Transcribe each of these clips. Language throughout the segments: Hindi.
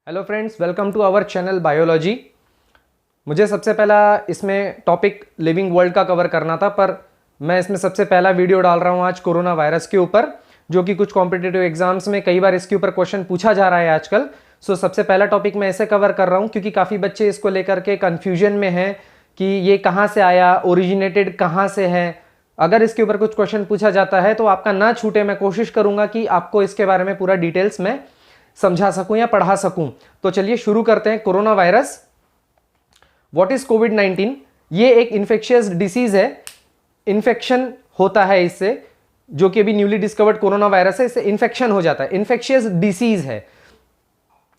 Hello friends, welcome to our channel biology. मुझे सबसे पहला इसमें टॉपिक लिविंग वर्ल्ड का कवर करना था, पर मैं इसमें सबसे पहला वीडियो डाल रहा हूँ आज कोरोना वायरस के ऊपर, जो कि कुछ कॉम्पिटिटिव एग्जाम्स में कई बार इसके ऊपर क्वेश्चन पूछा जा रहा है आजकल। सो सबसे पहला टॉपिक मैं ऐसे कवर कर रहा हूँ क्योंकि काफ़ी बच्चे इसको लेकर के कन्फ्यूजन में हैं कि ये कहाँ से आया, ओरिजिनेटेड कहाँ से है। अगर इसके ऊपर कुछ क्वेश्चन पूछा जाता है तो आपका ना छूटे, मैं कोशिश करूँगा कि आपको इसके बारे में पूरा डिटेल्स में समझा सकूं या पढ़ा सकूं। तो चलिए शुरू करते हैं। कोरोना वायरस, व्हाट इज कोविड-19? ये एक इन्फेक्शियस डिसीज है, इन्फेक्शन होता है इससे, जो कि अभी न्यूली डिस्कवर्ड कोरोना वायरस है, इससे इन्फेक्शन हो जाता है, इन्फेक्शियस डिसीज है।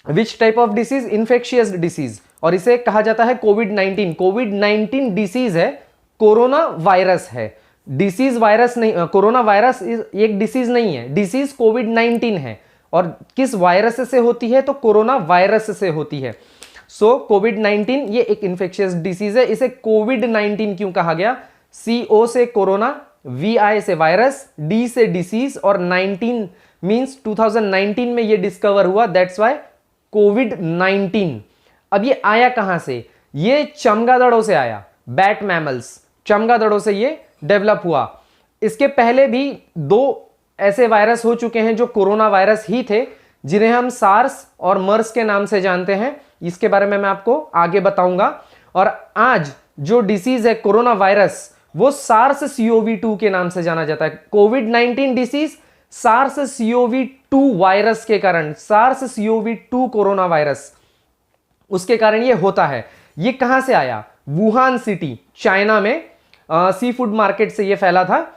Which type of disease? Infectious disease, और इसे कहा जाता है कोविड-19। कोविड-19 डिसीज है, कोरोना वायरस है, डिसीज वायरस नहीं। कोरोना वायरस एक डिसीज नहीं है, डिसीज कोविड-19 है। और किस वायरस से होती है? तो कोरोना वायरस से होती है। सो कोविड-19 ये एक इन्फेक्शियस डिसीज है। इसे कोविड-19 क्यों कहा गया? CO से कोरोना, VI से वायरस, D से डिसीज, और 19 मींस 2019 में ये डिस्कवर हुआ, दैट्स वाई कोविड-19। अब ये आया कहां से? ये चमगादड़ों से आया, बैट मैमल्स, चमगादड़ों से ये डेवलप हुआ। इसके पहले भी दो ऐसे वायरस हो चुके हैं जो कोरोना वायरस ही थे, जिन्हें हम सार्स और मर्स के नाम से जानते हैं। इसके बारे में मैं आपको आगे बताऊंगा। और आज जो डिसीज है कोरोना वायरस, वो सार्स CoV-2 के नाम से जाना जाता है। कोविड-19 डिसीज सार्स CoV-2 वायरस के कारण, सार्स CoV-2 कोरोना वायरस, उसके कारण ये होता है। ये कहां से आया? वुहान सिटी, चाइना में सी फूड मार्केट से ये फैला था।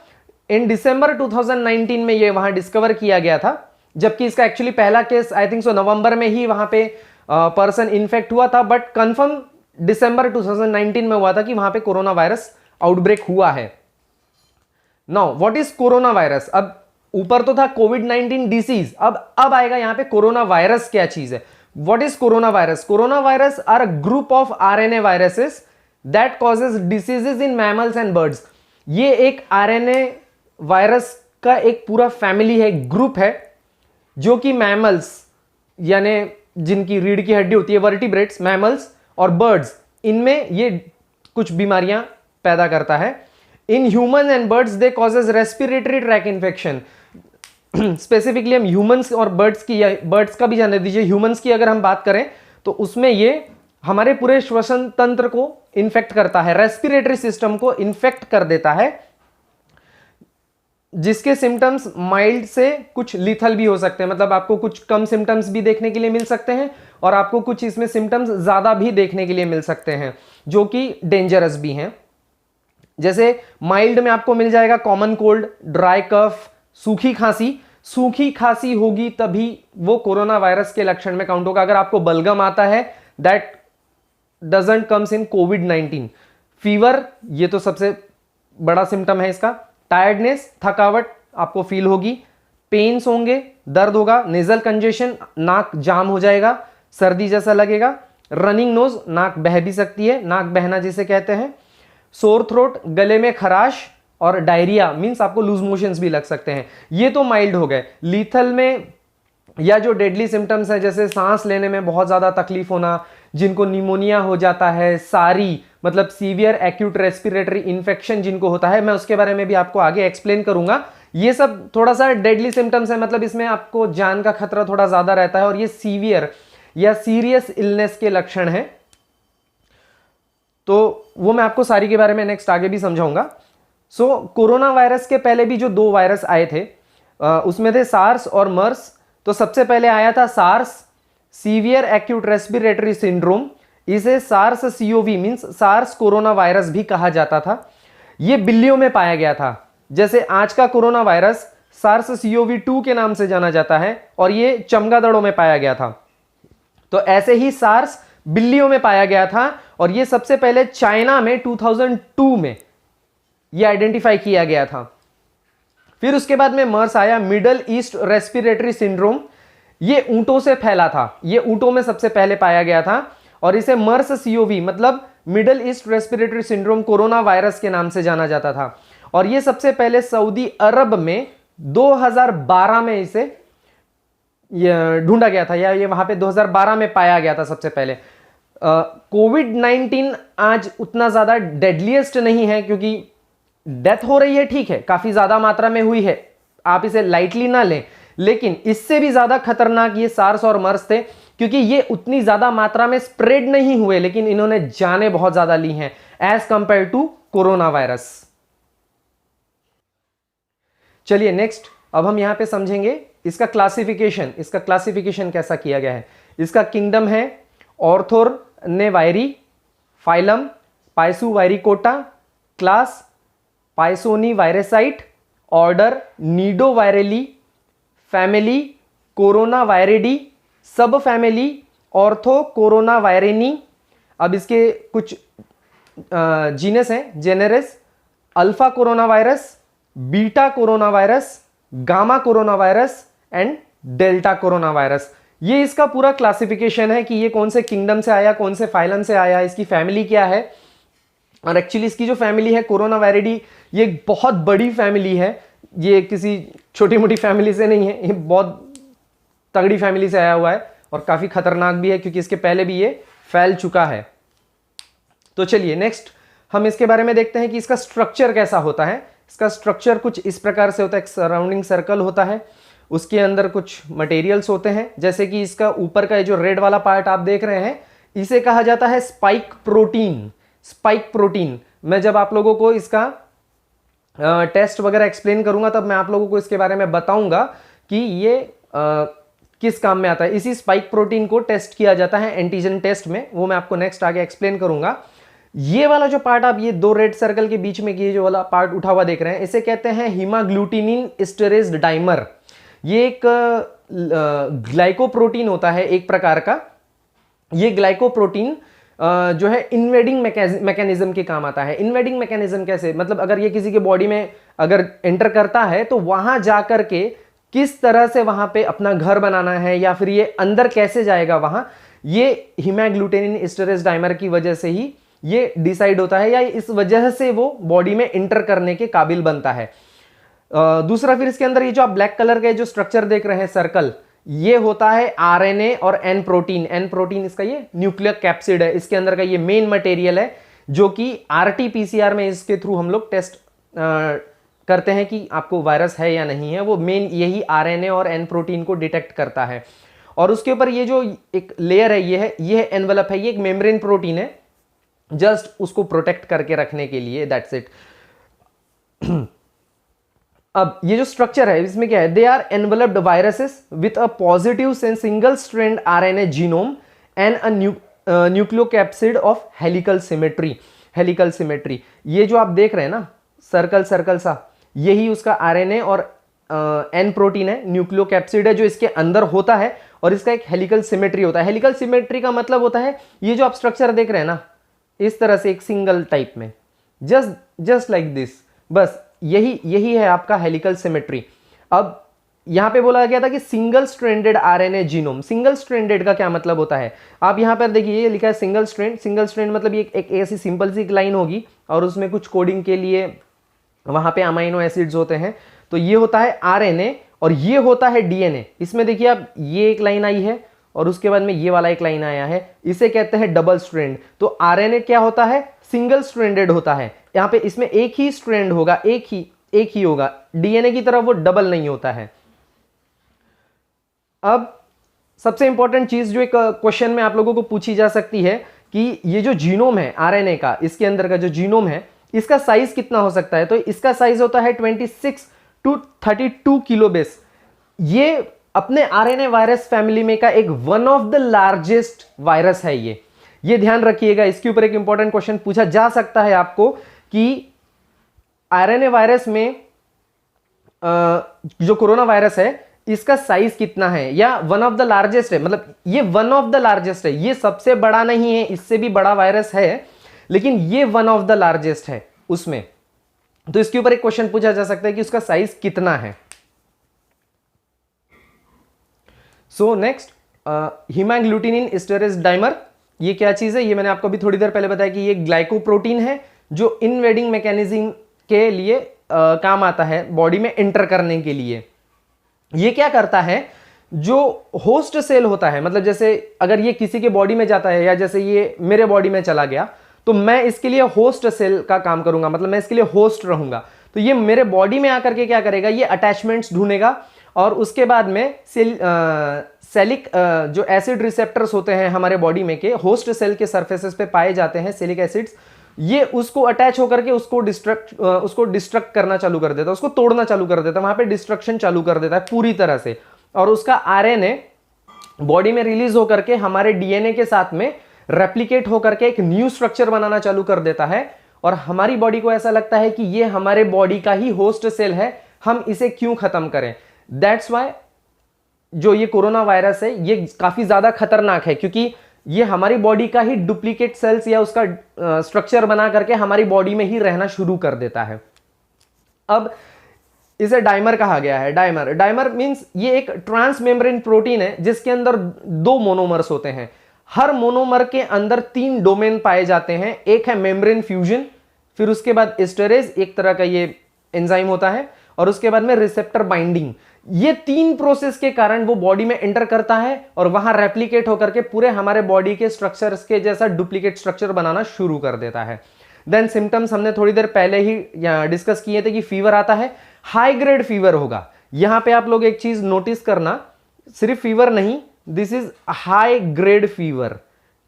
इन दिसंबर 2019 में ये वहां डिस्कवर किया गया था, जबकि इसका एक्चुअली पहला केस आई थिंक सो नवंबर में ही वहां पे पर्सन इन्फेक्ट हुआ था, बट कंफर्म दिसंबर 2019 में हुआ था कि वहां पे कोरोना वायरस आउटब्रेक हुआ है। Now what is corona virus? अब ऊपर तो था कोविड-19 डिसीज, अब आएगा यहां पे कोरोना वायरस क्या चीज है। What is corona virus? Corona virus are a group of RNA viruses that causes diseases in mammals and birds. ये एक RNA वायरस का एक पूरा फैमिली है, ग्रुप है, जो कि मैमल्स यानी जिनकी रीढ़ की हड्डी होती है, वर्टिब्रेट्स, मैमल्स और बर्ड्स, इनमें ये कुछ बीमारियां पैदा करता है। In human and birds they causes respiratory tract infection. Specifically हम ह्यूमंस और बर्ड्स की, या बर्ड्स का भी जाने दीजिए, ह्यूमंस की अगर हम बात करें तो उसमें ये हमारे पूरे श्वसन तंत्र को इन्फेक्ट करता है, रेस्पिरेटरी सिस्टम को इन्फेक्ट कर देता है, जिसके सिम्टम्स माइल्ड से कुछ लीथल भी हो सकते हैं। मतलब आपको कुछ कम सिम्टम्स भी देखने के लिए मिल सकते हैं, और आपको कुछ इसमें सिम्टम्स ज्यादा भी देखने के लिए मिल सकते हैं, जो कि डेंजरस भी हैं। जैसे माइल्ड में आपको मिल जाएगा कॉमन कोल्ड, ड्राई कफ, सूखी खांसी। सूखी खांसी होगी तभी वो कोरोना वायरस के लक्षण में काउंट होगा। अगर आपको बलगम आता है, that doesn't comes in covid. Fever, ये तो सबसे बड़ा सिम्टम है इसका। टायर्डनेस, थकावट आपको फील होगी। पेन्स होंगे, दर्द होगा। नेजल कंजेशन, नाक जाम हो जाएगा, सर्दी जैसा लगेगा। रनिंग नोज, नाक बह भी सकती है, नाक बहना जिसे कहते हैं। सोर थ्रोट, गले में खराश, और डायरिया मींस आपको लूज मोशंस भी लग सकते हैं। ये तो माइल्ड हो गए। लीथल में या जो डेडली सिम्टम्स हैं, जैसे सांस लेने में बहुत ज्यादा तकलीफ होना, जिनको निमोनिया हो जाता है, सारी मतलब सीवियर एक्यूट रेस्पिरेटरी इन्फेक्शन जिनको होता है, मैं उसके बारे में भी आपको आगे एक्सप्लेन करूंगा। ये सब थोड़ा सा डेडली सिम्टम्स है, मतलब इसमें आपको जान का खतरा थोड़ा ज्यादा रहता है, और ये सीवियर या सीरियस इलनेस के लक्षण हैं। तो वो मैं आपको सारी के बारे में नेक्स्ट आगे भी समझाऊंगा। सो कोरोना वायरस के पहले भी जो दो वायरस आए थे, उसमें थे सार्स और मर्स। तो सबसे पहले आया था SARS, severe acute respiratory syndrome. इसे SARS CoV means SARS corona virus भी कहा जाता था। यह बिल्लियों में पाया गया था, जैसे आज का कोरोना वायरस सार्स CoV-2 के नाम से जाना जाता है, और यह चमगादड़ों में पाया गया था। तो ऐसे ही सार्स बिल्लियों में पाया गया था, और यह सबसे पहले चाइना में 2002 में यह आइडेंटिफाई किया गया था। फिर उसके बाद में मर्स आया, मिडल ईस्ट रेस्पिरेटरी सिंड्रोम। ये ऊंटों से फैला था, ये ऊंटों में सबसे पहले पाया गया था, और इसे मर्स CoV मतलब middle east respiratory syndrome corona virus के नाम से जाना जाता था। और ये सबसे पहले सऊदी अरब में 2012 में इसे ये ढूंढा गया था, या ये वहां पे 2012 में पाया गया था सबसे पहले। कोविड-19 आज उतना ज्यादा डेडलीस्ट नहीं है, क्योंकि डेथ हो रही है, ठीक है, काफी ज्यादा मात्रा में हुई है, आप इसे लाइटली ना लें, लेकिन इससे भी ज्यादा खतरनाक ये सार्स और मर्स थे, क्योंकि ये उतनी ज्यादा मात्रा में स्प्रेड नहीं हुए, लेकिन इन्होंने जानें बहुत ज्यादा ली हैं as compare to corona virus. चलिए नेक्स्ट, अब हम यहां पे समझेंगे इसका क्लासिफिकेशन कैसा किया गया है। इसका किंगडम है Orthornavirae, phylum Pisuviricota, class Pisoniviricetes, order Nidovirales, family Coronaviridae, sub family Orthocoronavirinae. अब इसके कुछ जीनस हैं, genera alpha corona virus, beta corona virus, gamma corona virus and delta corona virus. ये इसका पूरा क्लासिफिकेशन है कि ये कौन से किंगडम से आया, कौन से फाइलम से आया, इसकी फैमिली क्या है। और एक्चुअली इसकी जो फैमिली है कोरोना वायरिडी, ये एक बहुत बड़ी फैमिली है, ये किसी छोटी मोटी फैमिली से नहीं है, ये बहुत तगड़ी फैमिली से आया हुआ है और काफी खतरनाक भी है, क्योंकि इसके पहले भी ये फैल चुका है। तो चलिए नेक्स्ट हम इसके बारे में देखते हैं कि इसका स्ट्रक्चर कैसा होता है। इसका स्ट्रक्चर कुछ इस प्रकार से होता है, एक सराउंडिंग सर्कल होता है, उसके अंदर कुछ मटेरियल्स होते हैं, जैसे कि इसका ऊपर का जो रेड वाला पार्ट आप देख रहे हैं, इसे कहा जाता है स्पाइक प्रोटीन। स्पाइक प्रोटीन, मैं जब आप लोगों को इसका टेस्ट वगैरह एक्सप्लेन करूंगा, तब मैं आप लोगों को इसके बारे में बताऊंगा कि ये किस काम में आता है। इसी स्पाइक प्रोटीन को टेस्ट किया जाता है एंटीजन टेस्ट में, वो मैं आपको नेक्स्ट आगे एक्सप्लेन करूंगा। ये वाला जो पार्ट आप ये दो रेड सर्कल के बीच में ये जो वाला पार्ट उठा हुआ देख रहे हैं, इसे कहते हैं हीमाग्लूटिनिन एस्टरेज डाइमर। ये एक ग्लाइकोप्रोटीन होता है एक प्रकार का। ये ग्लाइकोप्रोटीन जो है इन्वेडिंग मैकेनिज्म के काम आता है। इन्वेडिंग मैकेनिज्म कैसे, मतलब अगर ये किसी के बॉडी में अगर एंटर करता है तो वहां जाकर के किस तरह से वहां पे अपना घर बनाना है, या फिर ये अंदर कैसे जाएगा वहां, ये हीमाग्लूटिनिन एस्टरेज डाइमर की वजह से ही ये डिसाइड होता है, या इस वजह से वो बॉडी में एंटर करने के काबिल बनता है। दूसरा, फिर इसके अंदर ये जो आप ब्लैक कलर के जो स्ट्रक्चर देख रहे हैं सर्कल, ये होता है आरएनए और एन प्रोटीन। एन प्रोटीन इसका ये न्यूक्लियर कैप्सिड है, इसके अंदर का ये मेन मटेरियल है, जो कि आरटी-पीसीआर में इसके थ्रू हम लोग टेस्ट करते हैं कि आपको वायरस है या नहीं है। वो मेन यही आरएनए और एन प्रोटीन को डिटेक्ट करता है। और उसके ऊपर ये जो एक लेयर है, ये है एनवेलप है, ये एक मेम्ब्रेन प्रोटीन है, जस्ट उसको प्रोटेक्ट करके रखने के लिए, दैट्स इट। अब ये जो स्ट्रक्चर है इसमें क्या है, they are enveloped viruses with a positive single strand RNA genome and a nucleocapsid of helical symmetry. Helical symmetry, ये जो आप देख रहे हैं ना सर्कल सर्कल सा, यही उसका आरएनए और एन प्रोटीन है, न्यूक्लियोकैप्सिड है जो इसके अंदर होता है, और इसका एक हेलिकल सिमेट्री होता है। हेलिकल सिमेट्री का मतलब होता है ये जो आप स्ट्रक्चर देख रहे हैं ना, इस तरह से एक सिंगल टाइप में, जस्ट लाइक दिस, बस यही है आपका हेलिकल सिमेट्री। अब यहां पे बोला गया था कि single stranded RNA genome. Single stranded का क्या मतलब होता है, आप यहां पर देखिए ये लिखा है सिंगल स्ट्रैंड। सिंगल स्ट्रैंड मतलब ये एक ऐसी सिंपल सी लाइन होगी, और उसमें कुछ कोडिंग के लिए वहां पे अमाइनो एसिड्स होते हैं। तो ये होता है आरएनए और ये होता है डीएनए। इसमें देखिए आप, ये एक लाइन आई है और उसके बाद में ये वाला एक लाइन आया है, इसे कहते हैं डबल स्ट्रैंड। तो आरएनए क्या होता है, सिंगल स्ट्रैंडेड होता है। यहां पे इसमें एक ही स्ट्रैंड होगा, एक ही होगा। डीएनए की तरह वो डबल नहीं होता है। अब सबसे इंपॉर्टेंट चीज जो एक क्वेश्चन में आप लोगों को पूछी जा सकती है कि ये जो जीनोम है आरएनए का, इसके अंदर का जो जीनोम है, इसका साइज कितना हो सकता है। तो इसका साइज होता है 26 to 32 किलोबेस। ये अपने आरएनए वायरस फैमिली में का एक one of the largest virus है। ये ध्यान रखिएगा, इसके ऊपर एक इंपॉर्टेंट क्वेश्चन पूछा जा सकता है आपको कि आरएनए वायरस में जो कोरोना वायरस है, इसका साइज कितना है, या वन ऑफ द लार्जेस्ट है, मतलब ये वन ऑफ द लार्जेस्ट है, ये सबसे बड़ा नहीं है, इससे भी बड़ा वायरस है, लेकिन ये वन ऑफ द लार्जेस्ट है उसमें। तो इसके ऊपर एक क्वेश्चन पूछा जा सकता है कि उसका साइज कितना है। सो नेक्स्ट, हीमाग्लूटिनिन एस्टरेज डाइमर, ये क्या चीज है, ये मैंने आपको अभी थोड़ी देर पहले बताया कि ये ग्लाइकोप्रोटीन है जो इनवेडिंग मैकेनिज्म के लिए काम आता है, बॉडी में एंटर करने के लिए। ये क्या करता है, जो होस्ट सेल होता है, मतलब जैसे अगर ये किसी के बॉडी में जाता है या जैसे ये मेरे बॉडी में चला गया तो मैं इसके लिए होस्ट सेल का काम करूंगा, मतलब मैं इसके लिए होस्ट रहूंगा। तो ये मेरे बॉडी में आकर के क्या करेगा, ये अटैचमेंट्स ढूंढेगा और उसके बाद में सेलिक जो एसिड रिसेप्टर्स होते हैं हमारे बॉडी में के होस्ट सेल के सरफेसेस पे पाए जाते हैं सेलिक एसिड्स, ये उसको अटैच होकर के उसको डिस्ट्रक्ट करना चालू कर देता है, उसको तोड़ना चालू कर देता है, वहां पे डिस्ट्रक्शन चालू कर देता है पूरी तरह से। और उसका आरएनए बॉडी में रिलीज होकर के हमारे डीएनए के साथ में रेप्लिकेट होकर के एक न्यू स्ट्रक्चर बनाना चालू कर देता है और हमारी बॉडी को ऐसा लगता है कि ये हमारे बॉडी का ही होस्ट सेल है, हम इसे क्यों खत्म करें। दैट्स वाई जो ये कोरोना वायरस है ये काफी ज्यादा खतरनाक है, क्योंकि ये हमारी बॉडी का ही डुप्लीकेट सेल्स या उसका स्ट्रक्चर बना करके हमारी बॉडी में ही रहना शुरू कर देता है। अब इसे डाइमर कहा गया है। डाइमर मींस ये एक ट्रांसमेम्ब्रेन प्रोटीन है जिसके अंदर 2 मोनोमर्स होते हैं। हर मोनोमर के अंदर 3 डोमेन पाए जाते हैं। एक है मेम्ब्रेन फ्यूजन, फिर उसके बाद एस्टरेज एक तरह का ये एंजाइम होता है, और उसके बाद में रिसेप्टर बाइंडिंग। ये 3 प्रोसेस के कारण वो बॉडी में एंटर करता है और वहां रेप्लिकेट होकर के पूरे हमारे बॉडी के स्ट्रक्चर्स के जैसा डुप्लीकेट स्ट्रक्चर बनाना शुरू कर देता है। देन सिम्टम्स हमने थोड़ी देर पहले ही डिस्कस किए थे कि फीवर आता है, हाई ग्रेड फीवर होगा। यहां पे आप लोग एक चीज नोटिस करना, सिर्फ फीवर नहीं, this is high grade fever.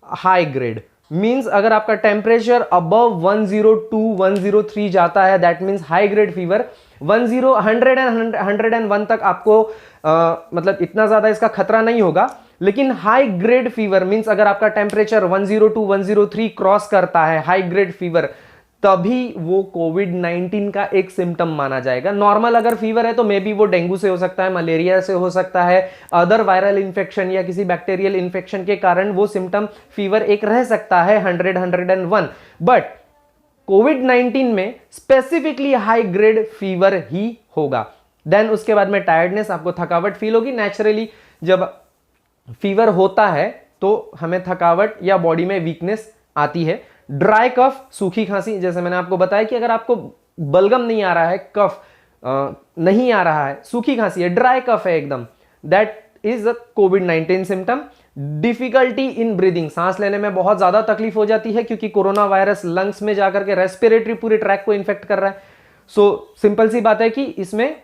High grade means अगर आपका टेम्परेचर अबव 102 103 जाता है that means high grade fever. 101 तक आपको मतलब इतना ज्यादा इसका खतरा नहीं होगा, लेकिन हाई ग्रेड फीवर मींस अगर आपका टेम्परेचर 102 103 क्रॉस करता है, हाई ग्रेड फीवर, तभी वो कोविड-19 का एक सिम्टम माना जाएगा। नॉर्मल अगर फीवर है तो मे बी वो डेंगू से हो सकता है, मलेरिया से हो सकता है, अदर वायरल इंफेक्शन या किसी बैक्टीरियल इंफेक्शन के कारण वो सिम्टम फीवर एक रह सकता है 100-101, बट कोविड-19 में स्पेसिफिकली हाई ग्रेड फीवर ही होगा। देन उसके बाद में टायर्डनेस, आपको थकावट फील होगी। नेचुरली जब फीवर होता है तो हमें थकावट या बॉडी में वीकनेस आती है। ड्राई कफ, सूखी खांसी, जैसे मैंने आपको बताया कि अगर आपको बलगम नहीं आ रहा है, कफ नहीं आ रहा है, सूखी खांसी है, ड्राई कफ है एकदम, that is a covid symptom. Difficulty in breathing, सांस लेने में बहुत ज्यादा तकलीफ हो जाती है क्योंकि कोरोना वायरस लंग्स में जाकर के रेस्पिरेटरी पूरे ट्रैक को इन्फेक्ट कर रहा है। सो सिंपल सी बात है कि इसमें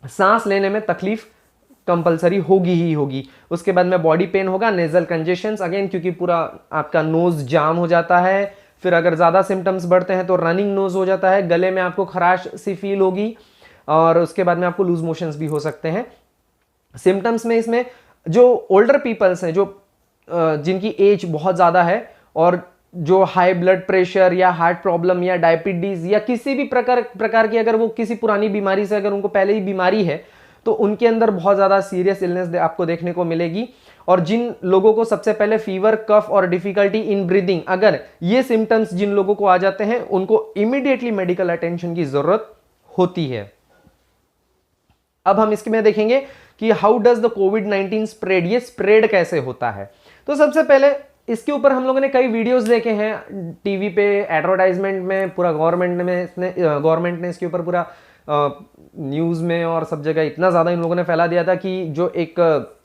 सांस लेने में तकलीफ कंपलसरी होगी ही होगी। उसके बाद में बॉडी पेन होगा, नेजल कंजेशंस अगेन, क्योंकि पूरा आपका नोज जाम हो जाता है। फिर अगर ज़्यादा सिम्टम्स बढ़ते हैं तो रनिंग नोज हो जाता है, गले में आपको खराश सी फील होगी, और उसके बाद में आपको लूज मोशंस भी हो सकते हैं। सिम्टम्स में इसमें जो ओल्डर पीपल्स हैं, जो जिनकी एज बहुत ज़्यादा है और जो हाई ब्लड प्रेशर या हार्ट प्रॉब्लम या डायबिटीज या किसी भी प्रकार की अगर वो किसी पुरानी बीमारी से अगर उनको पहले ही बीमारी है तो उनके अंदर बहुत ज़्यादा सीरियस इलनेस आपको देखने को मिलेगी। और जिन लोगों को सबसे पहले फीवर, कफ और डिफिकल्टी इन ब्रीदिंग, अगर ये सिम्टम्स जिन लोगों को आ जाते हैं उनको इमीडिएटली मेडिकल अटेंशन की जरूरत होती है। अब हम इसके में देखेंगे कि how does the covid spread, ये स्प्रेड कैसे होता है। तो सबसे पहले इसके ऊपर हम लोगों ने कई वीडियोस देखे हैं टीवी पे, एडवर्टाइजमेंट में, पूरा गवर्नमेंट ने इसके ऊपर पूरा न्यूज़ में और सब जगह इतना ज़्यादा इन लोगों ने फैला दिया था कि जो एक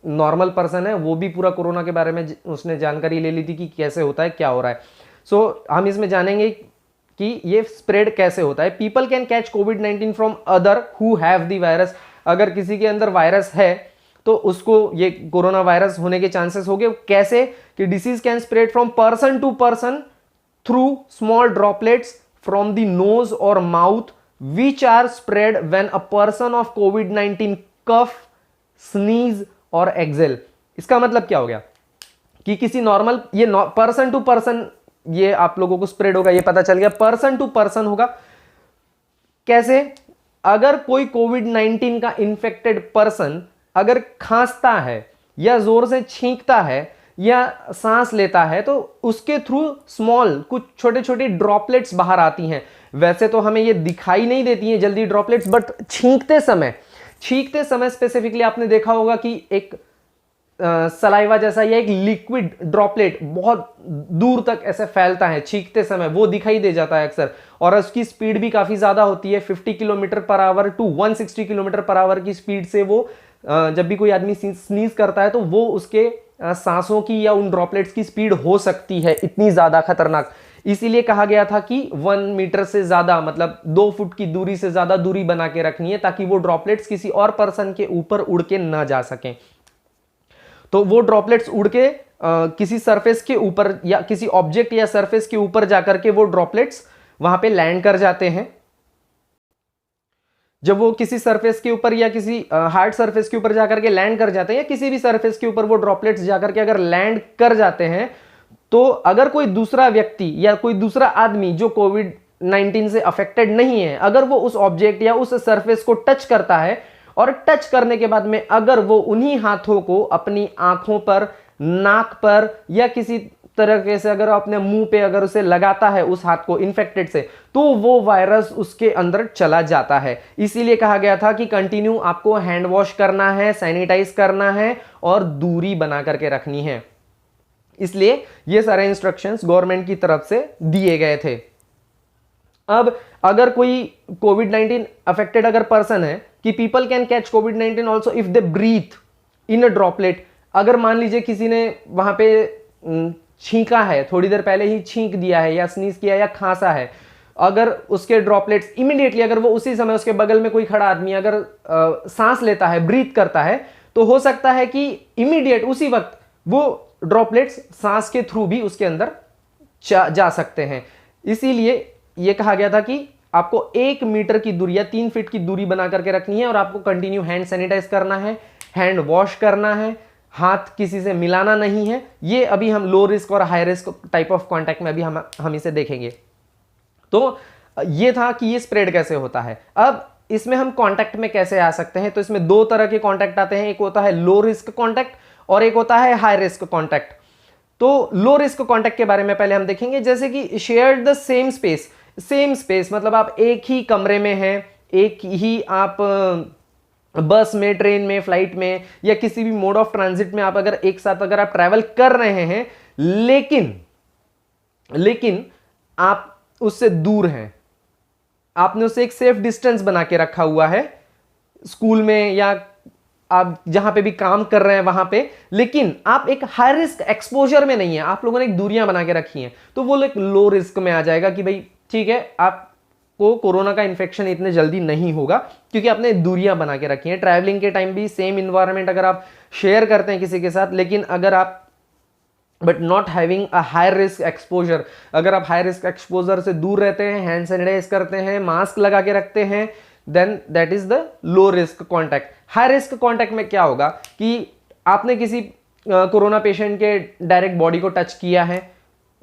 नॉर्मल पर्सन है वो भी पूरा कोरोना के बारे में उसने जानकारी ले ली थी कि कैसे होता है, क्या हो रहा है। सो हम इसमें जानेंगे कि ये स्प्रेड कैसे होता है। People can catch covid from other who have the virus. अगर किसी के अंदर वायरस है तो उसको ये कोरोना वायरस होने के चांसेस हो गए। कैसे कि disease can spread from person to person through small droplets from the nose और mouth which are spread when a person of COVID-19 cough, sneeze और exhale। इसका मतलब क्या हो गया कि किसी नॉर्मल, ये पर्सन टू पर्सन ये आप लोगों को स्प्रेड होगा, ये पता चल गया, पर्सन टू पर्सन होगा। कैसे? अगर कोई कोविड-19 का इन्फेक्टेड पर्सन अगर खांसता है या जोर से छींकता है या सांस लेता है तो उसके थ्रू स्मॉल कुछ छोटे छोटे ड्रॉपलेट्स बाहर आती हैं। वैसे तो हमें ये दिखाई नहीं देती हैं जल्दी ड्रॉपलेट्स, बट छींकते समय स्पेसिफिकली आपने देखा होगा कि एक सलाइवा जैसा या एक लिक्विड ड्रॉपलेट बहुत दूर तक ऐसे फैलता है छींकते समय, वो दिखाई दे जाता है अक्सर, और उसकी स्पीड भी काफी ज्यादा होती है। 50 kilometre per hour to 160 kilometre per hour की स्पीड से वो जब भी कोई आदमी स्नीज करता है तो वो उसके सांसों की या उन ड्रॉपलेट्स की स्पीड हो सकती है इतनी ज्यादा खतरनाक। इसीलिए कहा गया था कि 1 मीटर से ज्यादा मतलब 2 फुट की दूरी से ज्यादा दूरी बना के रखनी है ताकि वो ड्रॉपलेट्स किसी और पर्सन के ऊपर उड़ के ना जा सकें। तो वो ड्रॉपलेट्स उड़ के किसी सरफेस के ऊपर या किसी ऑब्जेक्ट या सरफेस के ऊपर जाकर के वो ड्रॉपलेट्स वहां पे लैंड कर जाते हैं। जब वो किसी सरफेस के ऊपर या किसी हार्ड सरफेस के ऊपर जाकर के लैंड कर जाते हैं या किसी भी सरफेस के ऊपर वो ड्रॉपलेट्स जाकर के अगर लैंड कर जाते हैं तो अगर कोई दूसरा व्यक्ति या कोई दूसरा आदमी जो कोविड-19 से अफेक्टेड नहीं है, अगर वो उस ऑब्जेक्ट या उस सरफेस को टच करता है और टच करने के बाद में अगर वो उन्हीं हाथों को अपनी आंखों पर, नाक पर या किसी तरीके से अगर अपने मुंह पे अगर उसे लगाता है उस हाथ को इन्फेक्टेड से, तो वो वायरस उसके अंदर चला जाता है। इसीलिए कहा गया था कि कंटिन्यू आपको हैंड वॉश करना है, सैनिटाइज करना है और दूरी बना करके रखनी है। इसलिए ये सारे इंस्ट्रक्शंस गवर्नमेंट की तरफ से दिए गए थे। अब अगर कोई कोविड-19 अफेक्टेड अगर पर्सन है कि पीपल कैन कैच कोविड-19 also if they breathe in a droplet. अगर मान लीजिए किसी ने वहां पे छींका है, थोड़ी देर पहले ही छींक दिया है या स्नीज किया या खांसा है, अगर उसके ड्रॉपलेट्स इमीडिएटली अगर वो उसी समय उसके बगल में कोई खड़ा आदमी अगर सांस लेता है, ब्रीथ करता है, तो हो सकता है कि इमीडिएट उसी वक्त वो ड्रॉपलेट्स सांस के थ्रू भी उसके अंदर जा सकते हैं। इसीलिए यह कहा गया था कि आपको 1 मीटर की दूरी या 3 फीट की दूरी बना करके रखनी है और आपको कंटिन्यू हैंड सैनिटाइज करना है, हैंड वॉश करना है, हाथ किसी से मिलाना नहीं है। ये अभी हम लो रिस्क और high risk type of contact में अभी हम इसे देखेंगे। तो ये था कि ये स्प्रेड कैसे होता है। अब इसमें हम कॉन्टैक्ट में कैसे आ सकते हैं, तो इसमें 2 तरह के कॉन्टैक्ट आते हैं। एक होता है लो रिस्क कॉन्टैक्ट और एक होता है हाई रिस्क कॉन्टैक्ट। तो लो रिस्क कॉन्टैक्ट के बारे में पहले हम देखेंगे, जैसे कि share the same space. Same space मतलब आप एक ही कमरे में हैं, एक ही आप बस में, ट्रेन में, फ्लाइट में या किसी भी मोड ऑफ ट्रांजिट में आप अगर एक साथ अगर आप ट्रैवल कर रहे हैं, लेकिन आप उससे दूर हैं, आपने उससे एक सेफ डिस्टेंस बना के रखा हुआ है स्कूल में या आप जहां पे भी काम कर रहे हैं वहां पे, लेकिन आप एक हाई रिस्क एक्सपोजर में नहीं है, आप लोगों ने एक दूरियां बना के रखी हैं, तो वो एक लो रिस्क में आ जाएगा कि भाई ठीक है, आपको कोरोना का इन्फेक्शन इतने जल्दी नहीं होगा क्योंकि आपने दूरियां बना के रखी हैं। ट्रैवलिंग के टाइम भी सेम इन्वायरमेंट अगर आप शेयर करते हैं किसी के साथ, लेकिन अगर आप but not having a high risk exposure, अगर आप हाई रिस्क एक्सपोजर से दूर रहते हैं, हैंड सैनिटाइज करते हैं, मास्क लगा के रखते हैं, then that is the low risk contact. High risk contact में क्या होगा कि आपने किसी कोरोना पेशेंट के डायरेक्ट बॉडी को टच किया है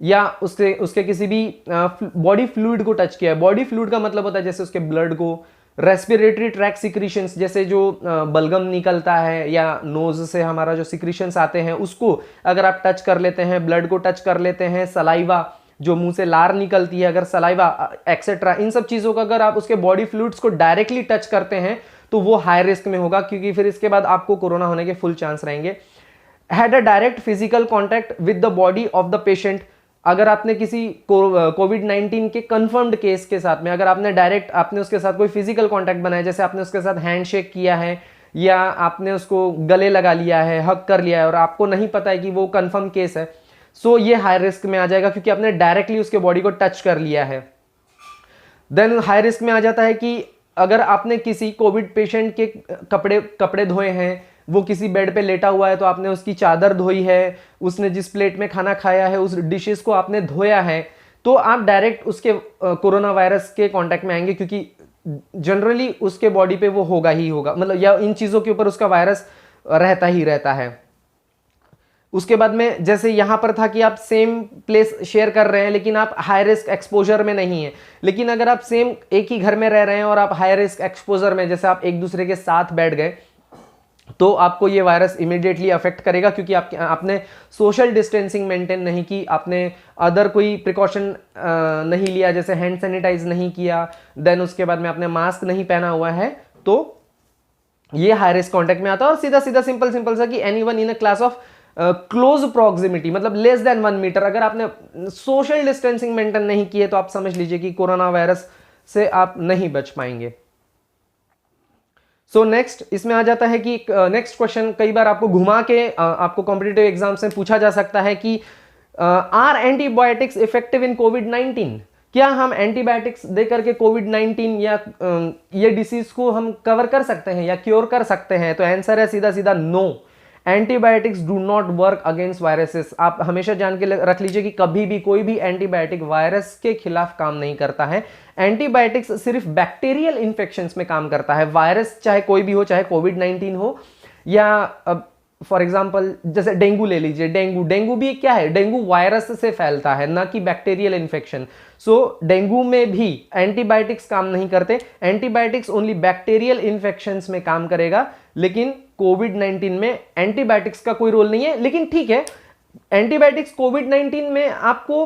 या उसके किसी भी बॉडी फ्लूइड को टच किया है। बॉडी फ्लूइड का मतलब होता है जैसे उसके ब्लड को, रेस्पिरेटरी ट्रैक सिक्रीशंस, जैसे जो बलगम निकलता है या नोज से हमारा जो सिक्रीशंस आते हैं उसको अगर आप टच कर लेते हैं, ब्लड को टच कर लेते हैं, सलाइवा जो मुंह से लार निकलती है, अगर सलाइवा एक्सेट्रा, इन सब चीजों का अगर आप उसके बॉडी फ्लूइड्स को डायरेक्टली टच करते हैं तो वो हाई रिस्क में होगा, क्योंकि फिर इसके बाद आपको कोरोना होने के फुल चांस रहेंगे। Had a direct physical contact with the body of the patient, अगर आपने किसी कोविड-19 के कंफर्म्ड केस के साथ में अगर आपने उसके साथ कोई फिजिकल कांटेक्ट बनाया, जैसे आपने उसके साथ हैंडशेक किया है या आपने उसको गले लगा लिया है, हग कर लिया है और आपको नहीं पता है कि वो कंफर्म केस है, सो ये हाई रिस्क में आ जाएगा क्योंकि आपने डायरेक्टली उसके बॉडी को टच कर लिया है। देन हाई रिस्क में आ जाता है कि अगर आपने किसी कोविड पेशेंट के कपड़े धोए हैं, वो किसी बेड पे लेटा हुआ है तो आपने उसकी चादर धोई है, उसने जिस प्लेट में खाना खाया है उस डिशेस को आपने धोया है, तो आप डायरेक्ट उसके कोरोना वायरस के कांटेक्ट में आएंगे, क्योंकि जनरली उसके बॉडी पे वो होगा ही होगा, मतलब या इन चीज़ों के ऊपर उसका वायरस रहता ही रहता है। उसके बाद में जैसे यहां पर था कि आप सेम प्लेस शेयर कर रहे हैं लेकिन आप हाई रिस्क एक्सपोजर में नहीं है, लेकिन अगर आप सेम एक ही घर में रह रहे हैं और आप हाई रिस्क एक्सपोजर में, जैसे आप एक दूसरे के साथ बैठ गए, तो आपको ये वायरस इमीडिएटली अफेक्ट करेगा क्योंकि आपने सोशल डिस्टेंसिंग मेंटेन नहीं की, आपने अदर कोई प्रिकॉशन नहीं लिया, जैसे हैंड सैनिटाइज नहीं किया, देन उसके बाद में आपने मास्क नहीं पहना हुआ है, तो ये हाई रिस्क कॉन्टेक्ट में आता है। और सीधा सीधा सिंपल सा कि anyone in a class of close proximity, मतलब लेस देन 1 मीटर, अगर आपने सोशल डिस्टेंसिंग मेंटेन नहीं किए तो आप समझ लीजिए कि कोरोना वायरस से आप नहीं बच पाएंगे। सो नेक्स्ट इसमें आ जाता है कि नेक्स्ट क्वेश्चन कई बार आपको घुमा के आपको कॉम्पिटिटिव एग्जाम्स में पूछा जा सकता है कि आर एंटीबायोटिक्स इफेक्टिव इन कोविड-19? क्या हम एंटीबायोटिक्स दे करके कोविड-19 या ये डिसीज को हम कवर कर सकते हैं या क्योर कर सकते हैं? तो आंसर है सीधा सीधा no. Antibiotics do not work against viruses. आप हमेशा जान के रख लीजिए कि कभी भी कोई भी एंटीबायोटिक वायरस के खिलाफ काम नहीं करता है। एंटीबायोटिक्स सिर्फ बैक्टीरियल इन्फेक्शंस में काम करता है। वायरस चाहे कोई भी हो, चाहे कोविड-19 हो या फॉर एग्जाम्पल जैसे डेंगू ले लीजिए। डेंगू भी क्या है? डेंगू वायरस से फैलता है, ना कि बैक्टीरियल इन्फेक्शन। सो डेंगू में भी एंटीबायोटिक्स काम नहीं करते। एंटीबायोटिक्स ओनली बैक्टीरियल इन्फेक्शंस में काम करेगा, लेकिन कोविड-19 में एंटीबायोटिक्स का कोई रोल नहीं है। लेकिन ठीक है, एंटीबायोटिक्स कोविड-19 में आपको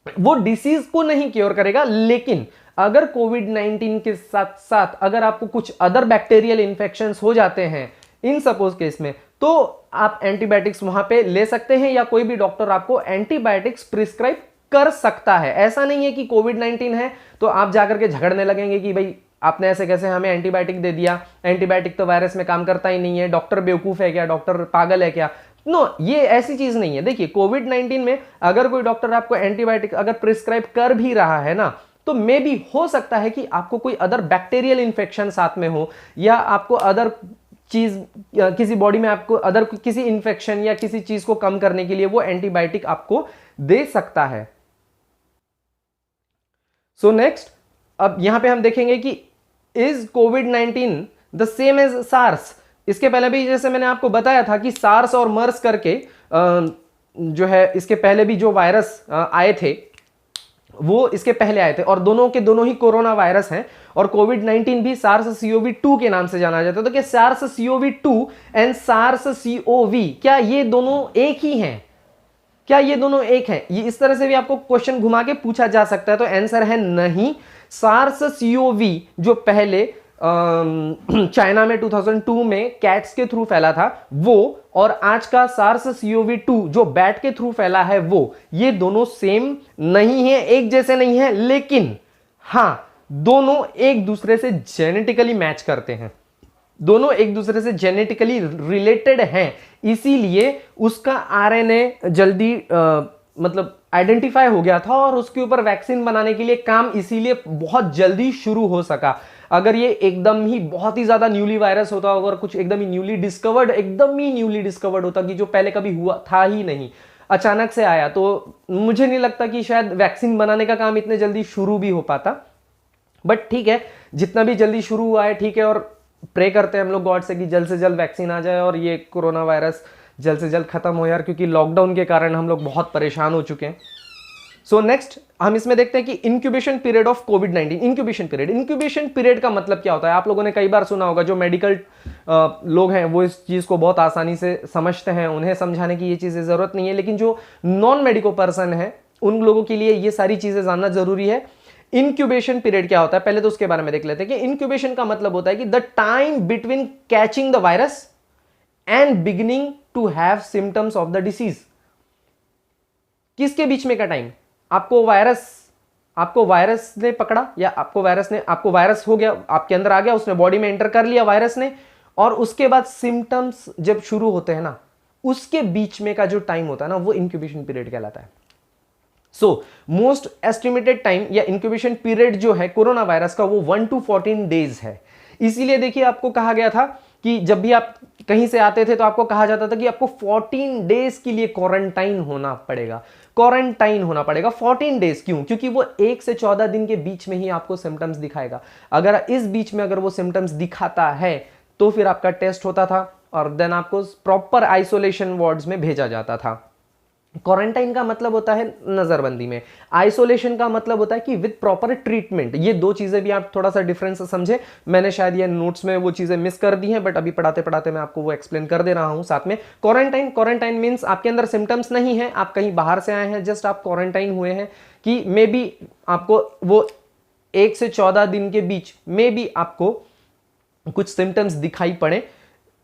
वो डिसीज को नहीं क्योर करेगा, लेकिन अगर कोविड-19 के साथ साथ अगर आपको कुछ अदर बैक्टीरियल इन्फेक्शंस हो जाते हैं इन सपोज केस में, तो आप एंटीबायोटिक्स वहां पे ले सकते हैं या कोई भी डॉक्टर आपको एंटीबायोटिक्स प्रिस्क्राइब कर सकता है। ऐसा नहीं है कि कोविड-19 है तो आप जाकर के झगड़ने लगेंगे कि भाई आपने ऐसे कैसे हमें एंटीबायोटिक दे दिया, एंटीबायोटिक तो वायरस में काम करता ही नहीं है, डॉक्टर बेवकूफ है क्या, डॉक्टर पागल है क्या? नो, ये ऐसी चीज नहीं है। देखिए कोविड-19 में अगर कोई डॉक्टर आपको एंटीबायोटिक अगर प्रिस्क्राइब कर भी रहा है ना, तो मे भी हो सकता है कि आपको कोई अदर बैक्टीरियल इंफेक्शन साथ में हो, या आपको अदर चीज किसी बॉडी में आपको अदर किसी इंफेक्शन या किसी चीज को कम करने के लिए वो एंटीबायोटिक आपको दे सकता है। सो नेक्स्ट, अब यहां पे हम देखेंगे कि इज कोविड-19 द सेम एज सार्स? इसके पहले भी जैसे मैंने आपको बताया था कि सार्स और मर्स करके जो है इसके पहले भी जो वायरस आए थे वो इसके पहले आए थे, और दोनों के दोनों ही कोरोना वायरस हैं। और कोविड-19 भी SARS-CoV-2 के नाम से जाना जाता है। तो क्या SARS-CoV-2 एंड SARS-CoV क्या ये दोनों एक ही हैं? क्या ये दोनों एक हैं? ये इस तरह से भी आपको क्वेश्चन घुमा के पूछा जा सकता है। तो आंसर है नहीं। SARS-CoV जो पहले चाइना में 2002 में कैट्स के थ्रू फैला था वो, और आज का SARS-CoV-2 जो बैट के थ्रू फैला है वो, ये दोनों सेम नहीं है, एक जैसे नहीं है, लेकिन हां दोनों एक दूसरे से जेनेटिकली मैच करते हैं, दोनों एक दूसरे से जेनेटिकली रिलेटेड हैं। इसीलिए उसका आरएनए जल्दी मतलब आइडेंटिफाई हो गया था और उसके ऊपर वैक्सीन बनाने के लिए काम इसीलिए बहुत जल्दी शुरू हो सका। अगर ये एकदम ही बहुत ही ज्यादा न्यूली वायरस होता, अगर कुछ एकदम ही न्यूली डिस्कवर्ड होता कि जो पहले कभी हुआ था ही नहीं, अचानक से आया, तो मुझे नहीं लगता कि शायद वैक्सीन बनाने का काम इतने जल्दी शुरू भी हो पाता। बट ठीक है, जितना भी जल्दी शुरू हुआ है ठीक है, और प्रे करते हैं हम लोग गॉड से कि जल्द से जल्द वैक्सीन आ जाए और ये कोरोना वायरस जल्द से जल्द खत्म हो यार, क्योंकि लॉकडाउन के कारण हम लोग बहुत परेशान हो चुके हैं। सो नेक्स्ट हम इसमें देखते हैं कि incubation period of covid. Incubation period का मतलब क्या होता है? आप लोगों ने कई बार सुना होगा, जो मेडिकल लोग हैं वो इस चीज को बहुत आसानी से समझते हैं, उन्हें समझाने की ये चीजें जरूरत नहीं है, लेकिन जो नॉन मेडिको पर्सन है उन लोगों के लिए ये सारी चीजें जानना जरूरी है। इंक्यूबेशन पीरियड क्या होता है पहले तो उसके बारे में देख लेते हैं कि इंक्यूबेशन का मतलब होता है कि the time between catching the virus and beginning to have symptoms of the disease. किसके बीच में का टाइम? आपको वायरस ने पकड़ा, या आपको वायरस हो गया, आपके अंदर आ गया, उसने बॉडी में एंटर कर लिया वायरस ने, और उसके बाद सिम्टम्स जब शुरू होते हैं ना, उसके बीच में का जो टाइम होता है ना, वो इंक्यूबेशन पीरियड कहलाता है। सो मोस्ट एस्टिमेटेड टाइम या इंक्यूबेशन पीरियड जो है कोरोना वायरस का, वो 1 to 14 डेज है। इसीलिए देखिए आपको कहा गया था कि जब भी आप कहीं से आते थे तो आपको कहा जाता था कि आपको 14 डेज के लिए क्वारंटाइन होना पड़ेगा। 14 डेज क्यों? क्योंकि वो 1 से 14 दिन के बीच में ही आपको सिम्टम्स दिखाएगा। अगर इस बीच में अगर वो सिम्टम्स दिखाता है तो फिर आपका टेस्ट होता था और देन आपको प्रॉपर आइसोलेशन वार्ड्स में भेजा जाता था। क्वारंटाइन का मतलब होता है नजरबंदी में, आइसोलेशन का मतलब होता है कि विद प्रॉपर ट्रीटमेंट। ये दो चीजें भी आप थोड़ा सा डिफरेंस समझे। मैंने शायद ये नोट्स में वो चीजें मिस कर दी हैं, बट अभी पढ़ाते पढ़ाते मैं आपको वो एक्सप्लेन कर दे रहा हूं साथ में। क्वारंटाइन मींस आपके अंदर सिम्टम्स नहीं है, आप कहीं बाहर से आए हैं, जस्ट आप क्वारंटाइन हुए हैं कि मे बी आपको वो 1 से 14 दिन के बीच में भी आपको कुछ सिम्टम्स दिखाई पड़े,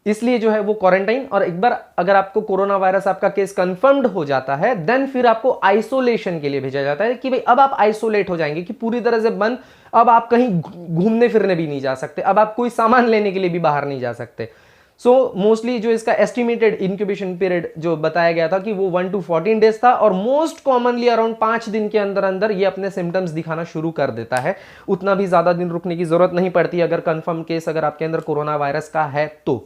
इसलिए जो है वो क्वारंटाइन, और एक बार अगर आपको कोरोना वायरस आपका केस कंफर्म्ड हो जाता है देन फिर आपको आइसोलेशन के लिए भेजा जाता है कि भाई अब आप आइसोलेट हो जाएंगे कि पूरी तरह से बंद, अब आप कहीं घूमने फिरने भी नहीं जा सकते, अब आप कोई सामान लेने के लिए भी बाहर नहीं जा सकते। सो मोस्टली जो इसका एस्टिमेटेड इंक्यूबेशन पीरियड जो बताया गया था कि वो 1 to 14 डेज था, और मोस्ट कॉमनली अराउंड 5 दिन के अंदर अंदर ये अपने सिम्टम्स दिखाना शुरू कर देता है। उतना भी ज्यादा दिन रुकने की जरूरत नहीं पड़ती अगर कंफर्म केस अगर आपके अंदर कोरोना वायरस का है तो।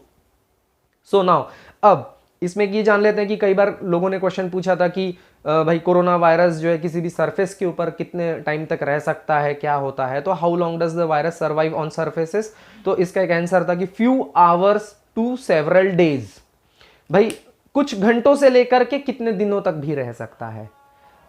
सो नाउ अब इसमें ये जान लेते हैं कि कई बार लोगों ने क्वेश्चन पूछा था कि भाई कोरोना वायरस जो है किसी भी सरफेस के ऊपर कितने टाइम तक रह सकता है, क्या होता है, तो how long does the virus survive on surfaces. तो इसका एक आंसर था कि few hours to several days. भाई कुछ घंटों से लेकर के कितने दिनों तक भी रह सकता है।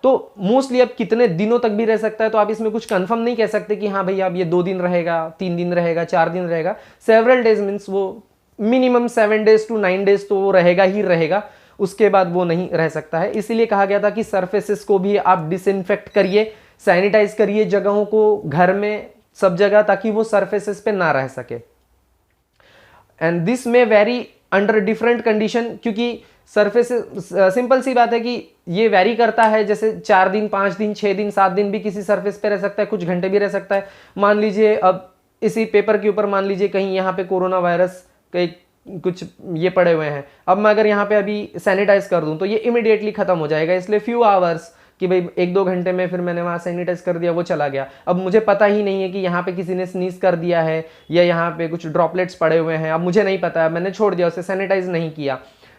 तो मोस्टली अब कितने दिनों तक भी रह सकता है तो आप इसमें कुछ कंफर्म नहीं कह सकते कि हाँ भाई अब ये 2 दिन रहेगा, 3 दिन रहेगा, 4 दिन रहेगा। सेवरल डेज मीन्स वो मिनिमम 7 days to 9 days तो वो रहेगा ही रहेगा, उसके बाद वो नहीं रह सकता है। इसीलिए कहा गया था कि सरफेसेस को भी आप डिसइंफेक्ट करिए, सैनिटाइज करिए जगहों को, घर में सब जगह, ताकि वो सरफेसेस पे ना रह सके। एंड दिस में वेरी अंडर डिफरेंट कंडीशन, क्योंकि सरफेसेस सिंपल सी बात है कि ये वेरी करता है, जैसे 4 दिन, 5 दिन, 6 दिन, 7 दिन भी किसी सरफेस पे रह सकता है, कुछ घंटे भी रह सकता है। मान लीजिए अब इसी पेपर के ऊपर मान लीजिए कहीं यहाँ पे कोरोना वायरस कई कुछ ये पड़े हुए हैं, अब मैं अगर यहाँ पे अभी सैनिटाइज कर दूं तो ये इमीडिएटली खत्म हो जाएगा। इसलिए फ्यू आवर्स कि भाई 1-2 घंटे में फिर मैंने वहाँ सैनिटाइज कर दिया, वो चला गया। अब मुझे पता ही नहीं है कि यहाँ पे किसी ने स्नीज कर दिया है या यहाँ पे कुछ ड्रॉपलेट्स पड़े हुए हैं, अब मुझे नहीं पता है, मैंने छोड़ दिया, उसे सैनिटाइज नहीं किया,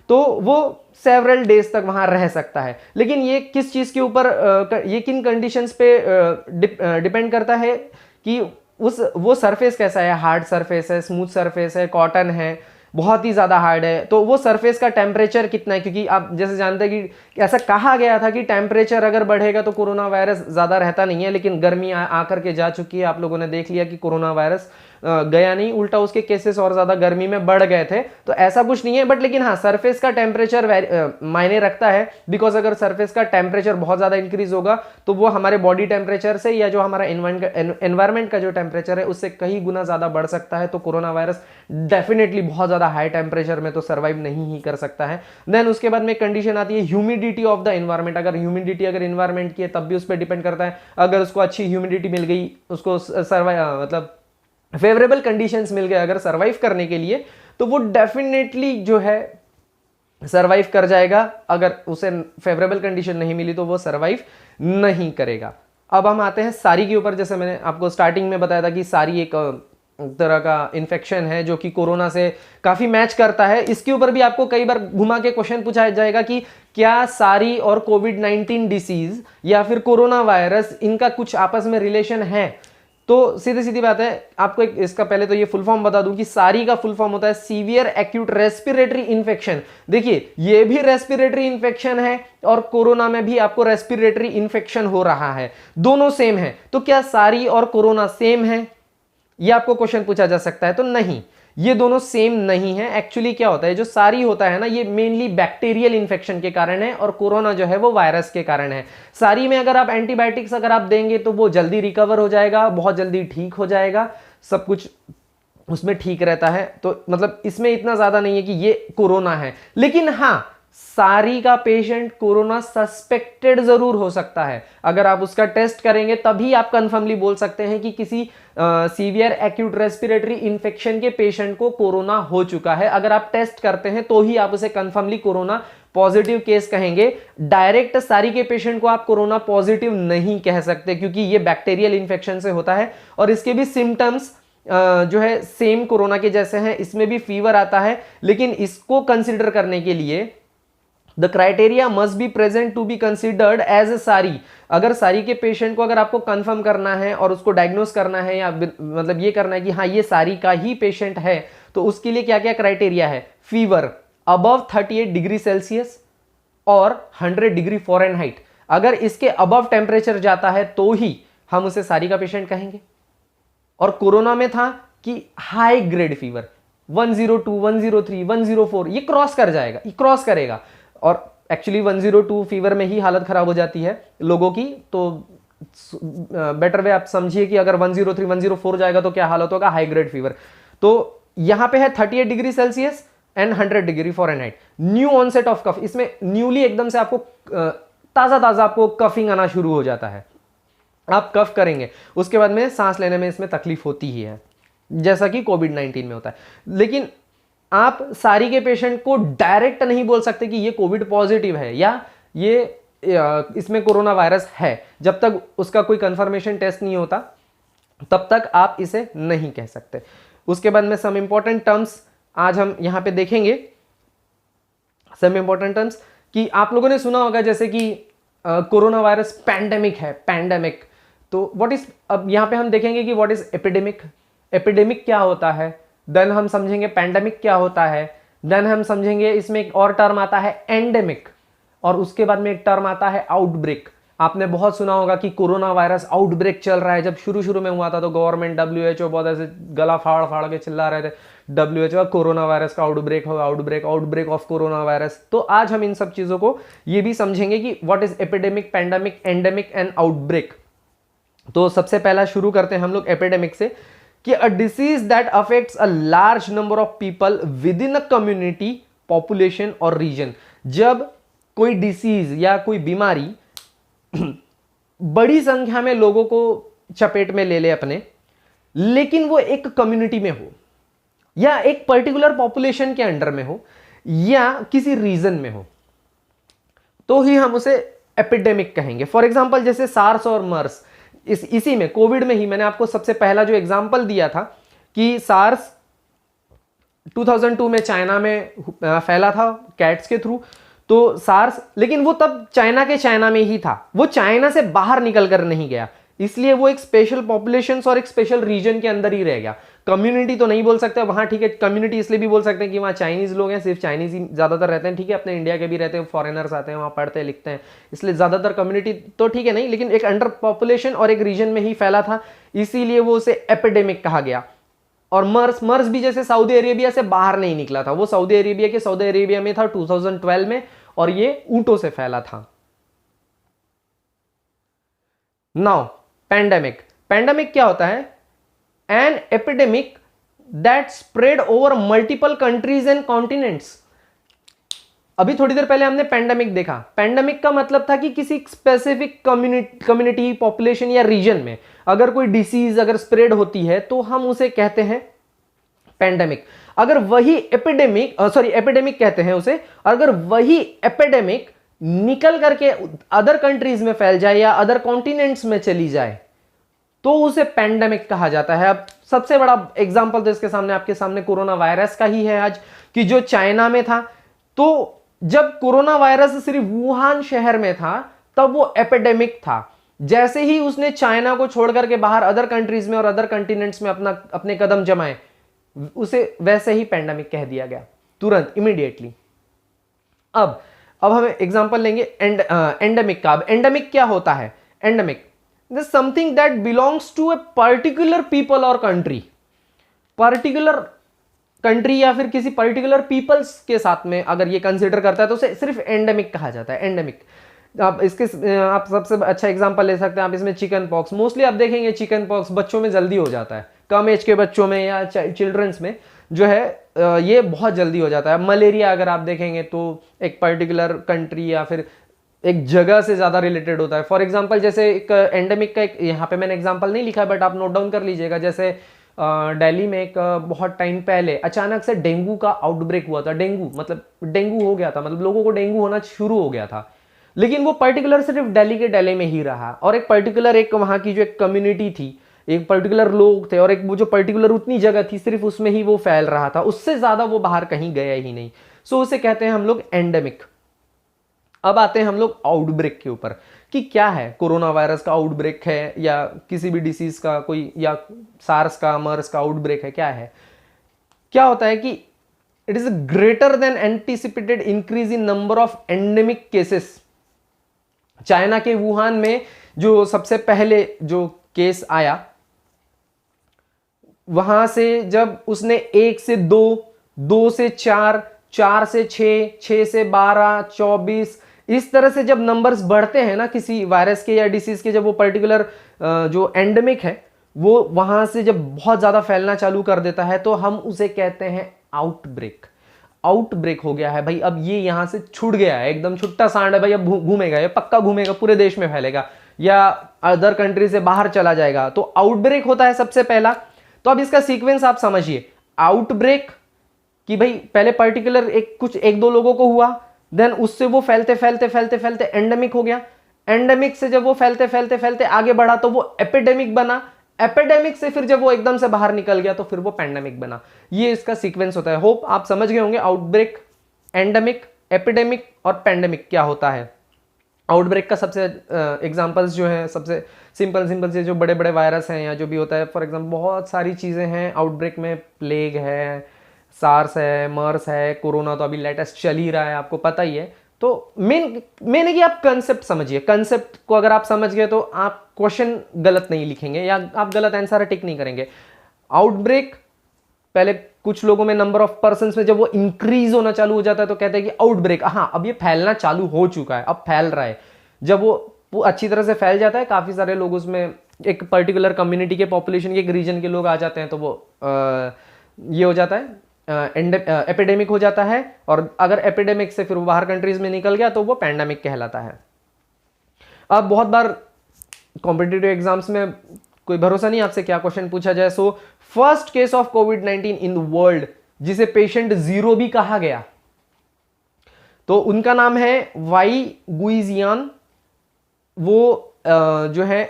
तो वो सेवरल डेज तक वहाँ रह सकता है। लेकिन ये किस चीज़ के ऊपर, ये किन कंडीशंस पे डिपेंड करता है कि वो सरफेस कैसा है, हार्ड सरफेस है, स्मूथ सरफेस है, कॉटन है, बहुत ही ज़्यादा हार्ड है, तो वो सरफेस का टेम्परेचर कितना है। क्योंकि आप जैसे जानते हैं कि ऐसा कहा गया था कि टेम्परेचर अगर बढ़ेगा तो कोरोना वायरस ज़्यादा रहता नहीं है, लेकिन गर्मी आकर के जा चुकी है, आप लोगों ने देख लिया कि कोरोना वायरस गया नहीं, उल्टा उसके केसेस और ज़्यादा गर्मी में बढ़ गए थे। तो ऐसा कुछ नहीं है, बट लेकिन हाँ सरफेस का टेम्परेचर मायने रखता है, बिकॉज अगर सरफेस का टेम्परेचर बहुत ज़्यादा इंक्रीज होगा तो वो हमारे बॉडी टेम्परेचर से या जो हमारा एनवायरमेंट का जो टेम्परेचर है उससे कहीं गुना ज़्यादा बढ़ सकता है। तो कोरोना वायरस डेफिनेटली बहुत ज़्यादा हाई टेम्परेचर में तो सर्वाइव नहीं ही कर सकता है। देन उसके बाद में कंडीशन आती है ह्यूमिडिटी ऑफ द एनवायरमेंट। अगर ह्यूमिडिटी अगर एनवायरमेंट की है तब भी उस पर डिपेंड करता है। अगर उसको अच्छी ह्यूमिडिटी मिल गई, उसको सर्वाइव मतलब फेवरेबल कंडीशंस मिल गए अगर सरवाइव करने के लिए, तो वो डेफिनेटली जो है सरवाइव कर जाएगा। अगर उसे फेवरेबल कंडीशन नहीं मिली तो वो सरवाइव नहीं करेगा। अब हम आते हैं सारी के ऊपर। जैसे मैंने आपको स्टार्टिंग में बताया था कि सारी एक तरह का इन्फेक्शन है जो कि कोरोना से काफी मैच करता है। इसके ऊपर भी आपको कई बार घुमा के क्वेश्चन पूछा जाएगा कि क्या सारी और कोविड-19 डिसीज या फिर कोरोना वायरस इनका कुछ आपस में रिलेशन है। तो सीधी सीधी बात है, आपको एक इसका पहले तो ये फुल फॉर्म बता दूं कि सारी का फुल फॉर्म होता है सीवियर एक्यूट रेस्पिरेटरी इन्फेक्शन। देखिए ये भी रेस्पिरेटरी इन्फेक्शन है और कोरोना में भी आपको रेस्पिरेटरी इन्फेक्शन हो रहा है, दोनों सेम है। तो क्या सारी और कोरोना सेम है, ये आपको क्वेश्चन पूछा जा सकता है। तो नहीं, ये दोनों सेम नहीं है। एक्चुअली क्या होता है, जो सारी होता है ना ये मेनली बैक्टीरियल इन्फेक्शन के कारण है और कोरोना जो है वो वायरस के कारण है। सारी में अगर आप एंटीबायोटिक्स अगर आप देंगे तो वो जल्दी रिकवर हो जाएगा, बहुत जल्दी ठीक हो जाएगा, सब कुछ उसमें ठीक रहता है। तो मतलब इसमें इतना ज्यादा नहीं है कि ये कोरोना है। लेकिन हाँ, सारी का पेशेंट कोरोना सस्पेक्टेड जरूर हो सकता है। अगर आप उसका टेस्ट करेंगे तभी आप कंफर्मली बोल सकते हैं कि किसी सीवियर एक्यूट रेस्पिरेटरी इन्फेक्शन के पेशेंट को कोरोना हो चुका है। अगर आप टेस्ट करते हैं तो ही आप उसे कंफर्मली कोरोना पॉजिटिव केस कहेंगे। डायरेक्ट सारी के पेशेंट को आप कोरोना पॉजिटिव नहीं कह सकते, क्योंकि ये बैक्टीरियल इन्फेक्शन से होता है और इसके भी सिम्टम्स जो है सेम कोरोना के जैसे हैं। इसमें भी फीवर आता है, लेकिन इसको कंसिडर करने के लिए the criteria must be present to be considered as a SARI. अगर सारी के पेशेंट को अगर आपको कंफर्म करना है और उसको डायग्नोस करना है या मतलब ये करना है कि हाँ ये सारी का ही पेशेंट है, तो उसके लिए क्या क्या क्राइटेरिया है। फीवर अबव 38 डिग्री सेल्सियस और 100 डिग्री फ़ारेनहाइट। अगर इसके अबव टेम्परेचर जाता है तो ही हम उसे सारी का पेशेंट कहेंगे। और कोरोना में था कि हाई ग्रेड फीवर 102, 103, 104 ये क्रॉस कर जाएगा, ये क्रॉस करेगा। और एक्चुअली 102 फीवर में ही हालत खराब हो जाती है लोगों की। तो बेटर वे आप समझिए कि अगर 103, 104 जाएगा तो क्या हालत होगा, हाई ग्रेड फीवर। तो यहां पे है 38 degree Celsius and 100 degree Fahrenheit. New onset of cough, इसमें न्यूली एकदम से आपको ताज़ा ताज़ा आपको कफिंग आना शुरू हो जाता है, आप कफ करेंगे, उसके बाद में सांस लेने में इसमें तकलीफ होती ही है, जैसा कि कोविड-19 में होता है। लेकिन आप सारी के पेशेंट को डायरेक्ट नहीं बोल सकते कि ये कोविड पॉजिटिव है या ये इसमें कोरोना वायरस है। जब तक उसका कोई कंफर्मेशन टेस्ट नहीं होता तब तक आप इसे नहीं कह सकते। उसके बाद में सम इंपॉर्टेंट टर्म्स आज हम यहां पे देखेंगे। सम इंपॉर्टेंट टर्म्स कि आप लोगों ने सुना होगा जैसे कि कोरोना वायरस पैंडेमिक है, पैंडेमिक। तो व्हाट इज, अब यहां पे हम देखेंगे कि व्हाट इज एपिडेमिक, एपिडेमिक क्या होता है, देन हम समझेंगे पैंडेमिक क्या होता है, देन हम समझेंगे इसमें एक और टर्म आता है एंडेमिक, और उसके बाद में एक टर्म आता है आउटब्रेक। आपने बहुत सुना होगा कि कोरोना वायरस आउटब्रेक चल रहा है। जब शुरू शुरू में हुआ था तो गवर्नमेंट WHO बहुत ऐसे गला फाड़ फाड़ के चिल्ला रहे थे, WHO कोरोना वायरस का आउटब्रेक हो, outbreak, outbreak of corona virus. तो आज हम इन सब चीजों को ये भी समझेंगे कि what is epidemic, pandemic, endemic and outbreak. तो सबसे पहला शुरू करते हैं हम लोग एपिडेमिक से कि a disease that affects a large number of people with in a community, population और रीजन। जब कोई डिसीज या कोई बीमारी बड़ी संख्या में लोगों को चपेट में ले ले अपने, लेकिन वो एक कम्युनिटी में हो या एक पर्टिकुलर पॉपुलेशन के अंडर में हो या किसी रीजन में हो, तो ही हम उसे एपिडेमिक कहेंगे। फॉर एग्जांपल जैसे सार्स और मर्स, इसी में कोविड में ही मैंने आपको सबसे पहला जो एग्जांपल दिया था कि सार्स 2002 में चाइना में फैला था कैट्स के थ्रू। तो सार्स, लेकिन वो तब चाइना के चाइना में ही था, वो चाइना से बाहर निकल कर नहीं गया, इसलिए वो एक स्पेशल पॉपुलेशन और एक स्पेशल रीजन के अंदर ही रह गया। कम्युनिटी तो नहीं बोल सकते वहां, ठीक है, कम्युनिटी इसलिए भी बोल सकते हैं कि वहां चाइनीज लोग हैं, सिर्फ चाइनीज ही ज्यादातर रहते हैं, ठीक है, अपने इंडिया के भी रहते हैं, फॉरेनर्स आते हैं वहां, पढ़ते लिखते हैं, इसलिए ज्यादातर कम्युनिटी तो ठीक है नहीं, लेकिन एक अंडर पॉपुलेशन और एक रीजन में ही फैला था, इसीलिए वो उसे एपिडेमिक कहा गया। और मर्स भी जैसे सऊदी अरेबिया से बाहर नहीं निकला था, वो सऊदी अरेबिया में था 2012 में, और ये ऊंटों से फैला था। नाउ पैंडेमिक, पैंडेमिक क्या होता है? An epidemic that spread over multiple countries and continents. अभी थोड़ी देर पहले हमने पैंडेमिक देखा, पैंडेमिक का मतलब था कि किसी स्पेसिफिक कम्युनिटी, पॉपुलेशन या रीजन में अगर कोई डिसीज अगर स्प्रेड होती है तो हम उसे कहते हैं पैंडेमिक। अगर वही एपिडेमिक कहते हैं उसे, अगर वही एपिडेमिक निकल करके अदर कंट्रीज में फैल जाए या अदर कॉन्टिनेंट्स में चली जाए तो उसे पैंडेमिक कहा जाता है। अब सबसे बड़ा एग्जांपल तो इसके सामने, आपके सामने कोरोना वायरस का ही है आज, कि जो चाइना में था, तो जब कोरोना वायरस सिर्फ वुहान शहर में था तब वो एपिडेमिक था। जैसे ही उसने चाइना को छोड़ करके बाहर अदर कंट्रीज में और अदर कंटिनेंट्स में अपने कदम जमाए, उसे वैसे ही पैंडेमिक कह दिया गया, तुरंत, इमीडिएटली। अब हम एग्जांपल लेंगे एंडेमिक का। अब एंडेमिक क्या होता है? Endemic this something that belongs to a particular people और कंट्री, पर्टिकुलर कंट्री या फिर किसी पर्टिकुलर पीपल्स के साथ में अगर ये कंसिडर करता है तो उसे सिर्फ एंडेमिक कहा जाता है, एंडेमिक। आप सबसे अच्छा एग्जांपल ले सकते हैं आप इसमें चिकन पॉक्स। मोस्टली आप देखेंगे चिकन पॉक्स बच्चों में जल्दी हो जाता है, कम एज के बच्चों में या चिल्ड्रंस में जो है ये बहुत जल्दी हो जाता है। मलेरिया अगर आप देखेंगे तो एक पर्टिकुलर कंट्री या फिर एक जगह से ज्यादा रिलेटेड होता है। फॉर एग्जांपल जैसे एक एंडेमिक का, एक यहाँ पे मैंने एग्जांपल नहीं लिखा है बट आप नोट डाउन कर लीजिएगा। जैसे दिल्ली में एक बहुत टाइम पहले अचानक से डेंगू का आउटब्रेक हुआ था। डेंगू हो गया था, मतलब लोगों को डेंगू होना शुरू हो गया था, लेकिन वो पर्टिकुलर सिर्फ दिल्ली में ही रहा, और एक पर्टिकुलर एक वहां की जो एक कम्युनिटी थी, एक पर्टिकुलर लोग थे, और एक वो जो पर्टिकुलर उतनी जगह थी सिर्फ उसमें ही वो फैल रहा था, उससे ज्यादा वो बाहर कहीं गया ही नहीं। सो उसे कहते हैं हम लोग एंडेमिक। अब आते हैं हम लोग आउटब्रेक के ऊपर कि क्या है, कोरोना वायरस का आउटब्रेक है या किसी भी डिसीज का कोई, या सार्स का, मर्स का आउटब्रेक है, क्या है? क्या होता है कि it is greater than anticipated increase in number of endemic cases. China के वुहान में जो सबसे पहले जो केस आया, वहां से जब उसने 1 से 2, 2 से 4, 4 से 6, 6 से 12, 24, इस तरह से जब नंबर्स बढ़ते हैं ना किसी वायरस के या डिसीज के, जब वो पर्टिकुलर जो एंडेमिक है वो वहां से जब बहुत ज्यादा फैलना चालू कर देता है तो हम उसे कहते हैं आउटब्रेक। आउटब्रेक हो गया है भाई, अब ये यहाँ से छूट गया है, एकदम छुट्टा सांड है भाई, अब घूमेगा, ये पक्का घूमेगा, पूरे देश में फैलेगा या अदर कंट्री से बाहर चला जाएगा, तो आउटब्रेक होता है सबसे पहला। तो अब इसका सीक्वेंस आप समझिए, आउटब्रेक कि भाई पहले पर्टिकुलर एक दो लोगों को हुआ, देन उससे वो फैलते फैलते फैलते फैलते एंडेमिक हो गया, एंडेमिक से जब वो फैलते फैलते फैलते आगे बढ़ा तो वो एपिडेमिक बना, एपिडेमिक से फिर जब वो एकदम से बाहर निकल गया तो फिर वो पैंडेमिक बना। ये इसका सीक्वेंस होता है। होप आप समझ गए होंगे आउटब्रेक, एंडेमिक, एपिडेमिक और पैंडेमिक क्या होता है। आउटब्रेक का सबसे एग्जांपल्स जो है, सबसे सिंपल से जो बड़े बड़े वायरस हैं या जो भी होता है, फॉर एग्जांपल बहुत सारी चीज़ें हैं आउटब्रेक में, प्लेग है, सार्स है, मर्स है, कोरोना तो अभी लेटेस्ट चल ही रहा है, आपको पता ही है। तो मेन है कि आप कंसेप्ट समझिए, कंसेप्ट को अगर आप समझ गए तो आप क्वेश्चन गलत नहीं लिखेंगे या आप गलत आंसर टिक नहीं करेंगे। आउटब्रेक, पहले कुछ लोगों में नंबर ऑफ पर्सन्स में जब वो इंक्रीज होना चालू हो जाता है तो कहते हैं कि आउटब्रेक, हाँ अब ये फैलना चालू हो चुका है, अब फैल रहा है। जब वो अच्छी तरह से फैल जाता है, काफी सारे लोग उसमें, एक पर्टिकुलर कम्युनिटी के, पॉपुलेशन के, एक रीजन के लोग आ जाते हैं, तो वो ये हो जाता है, एपिडेमिक हो जाता है। और अगर एपिडेमिक से फिर वो बाहर कंट्रीज में निकल गया तो वो पैंडेमिक कहलाता है। अब बहुत बार कॉम्पिटिटिव एग्जाम्स में कोई भरोसा नहीं आपसे क्या क्वेश्चन पूछा जाए। सो फर्स्ट केस ऑफ कोविड-19 इन द वर्ल्ड, जिसे पेशेंट जीरो भी कहा गया, तो उनका नाम है वाई गुइजियान। वो जो है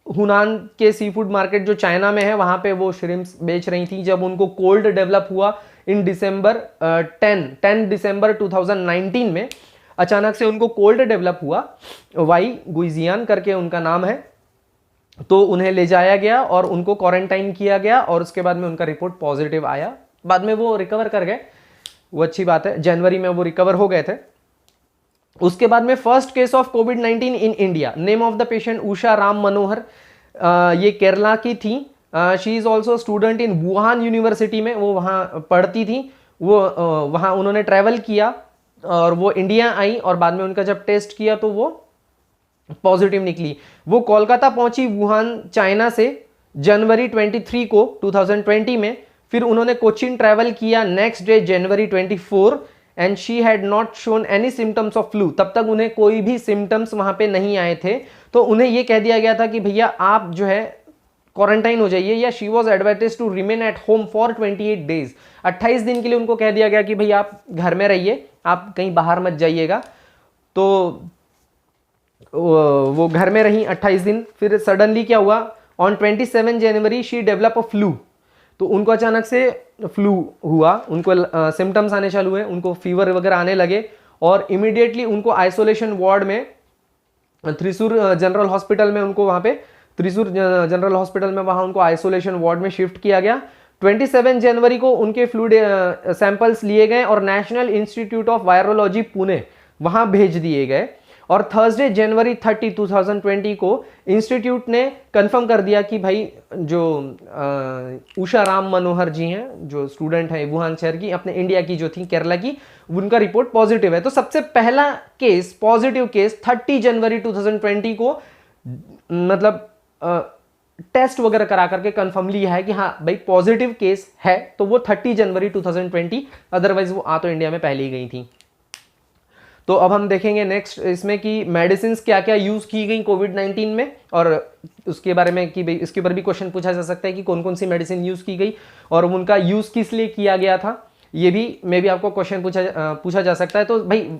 हुनान के सी फूड मार्केट जो चाइना में है, वहां पे वो श्रिम्प्स बेच रही थी जब उनको कोल्ड डेवलप हुआ इन दिसंबर 10 दिसंबर 2019 में। अचानक से उनको कोल्ड डेवलप हुआ, वाई गुइजियान करके उनका नाम है। तो उन्हें ले जाया गया और उनको क्वारंटाइन किया गया और उसके बाद में उनका रिपोर्ट पॉजिटिव आया। बाद में वो रिकवर कर गए, वो अच्छी बात है, जनवरी में वो रिकवर हो गए थे। उसके बाद में फर्स्ट केस ऑफ कोविड-19 in India, name of the patient Usha Ram Manohar, ये केरला की थी। She is also student in Wuhan University में, वो वहाँ पढ़ती थी। वो वहाँ उन्होंने ट्रैवल किया और वो इंडिया आई और बाद में उनका जब टेस्ट किया तो वो पॉजिटिव निकली। वो कोलकाता पहुंची वुहान चाइना से जनवरी 23 को 2020 में। फिर उन्होंने कोचीन ट्रैवल किया next day January 24 and she had not shown any symptoms of flu. तब तक उन्हें कोई भी सिम्टम्स वहां पे नहीं आए थे, तो उन्हें यह कह दिया गया था कि भैया आप जो है क्वारंटाइन हो जाइए, या she was advised to remain at home for 28 days. 28 दिन के लिए उनको कह दिया गया कि भैया आप घर में रहिए, आप कहीं बाहर मत जाइएगा। तो वो घर में रही 28 दिन। फिर सडनली क्या हुआ, on 27 January she develop a flu. तो उनको अचानक से फ्लू हुआ, उनको सिम्टम्स आने चालू हुए, उनको फीवर वगैरह आने लगे और इमीडिएटली उनको आइसोलेशन वार्ड में त्रिशूर जनरल हॉस्पिटल में, उनको वहाँ पे त्रिशूर जनरल हॉस्पिटल में वहाँ उनको आइसोलेशन वार्ड में शिफ्ट किया गया। 27 जनवरी को उनके फ्लू सैंपल्स लिए गए और national institute of virology Pune वहाँ भेज दिए गए। और थर्सडे जनवरी 30, 2020 को इंस्टीट्यूट ने कंफर्म कर दिया कि भाई जो उषा राम मनोहर जी हैं, जो स्टूडेंट हैं वुहान शहर की, अपने इंडिया की जो थी केरला की, उनका रिपोर्ट पॉजिटिव है। तो सबसे पहला केस, पॉजिटिव केस 30 जनवरी 2020 को मतलब टेस्ट वगैरह करा करके कंफर्म लिया है कि हाँ भाई पॉजिटिव केस है, तो वो 30 जनवरी 2020, अदरवाइज वो आ तो इंडिया में पहले ही गई थी। तो अब हम देखेंगे नेक्स्ट इसमें कि मेडिसिन क्या क्या यूज की गई कोविड-19 में, और उसके बारे में कि भाई इसके ऊपर भी क्वेश्चन पूछा जा सकता है कि कौन कौन सी मेडिसिन यूज की गई और उनका यूज किस लिए किया गया था, ये भी मे बी आपको क्वेश्चन पूछा जा सकता है। तो भाई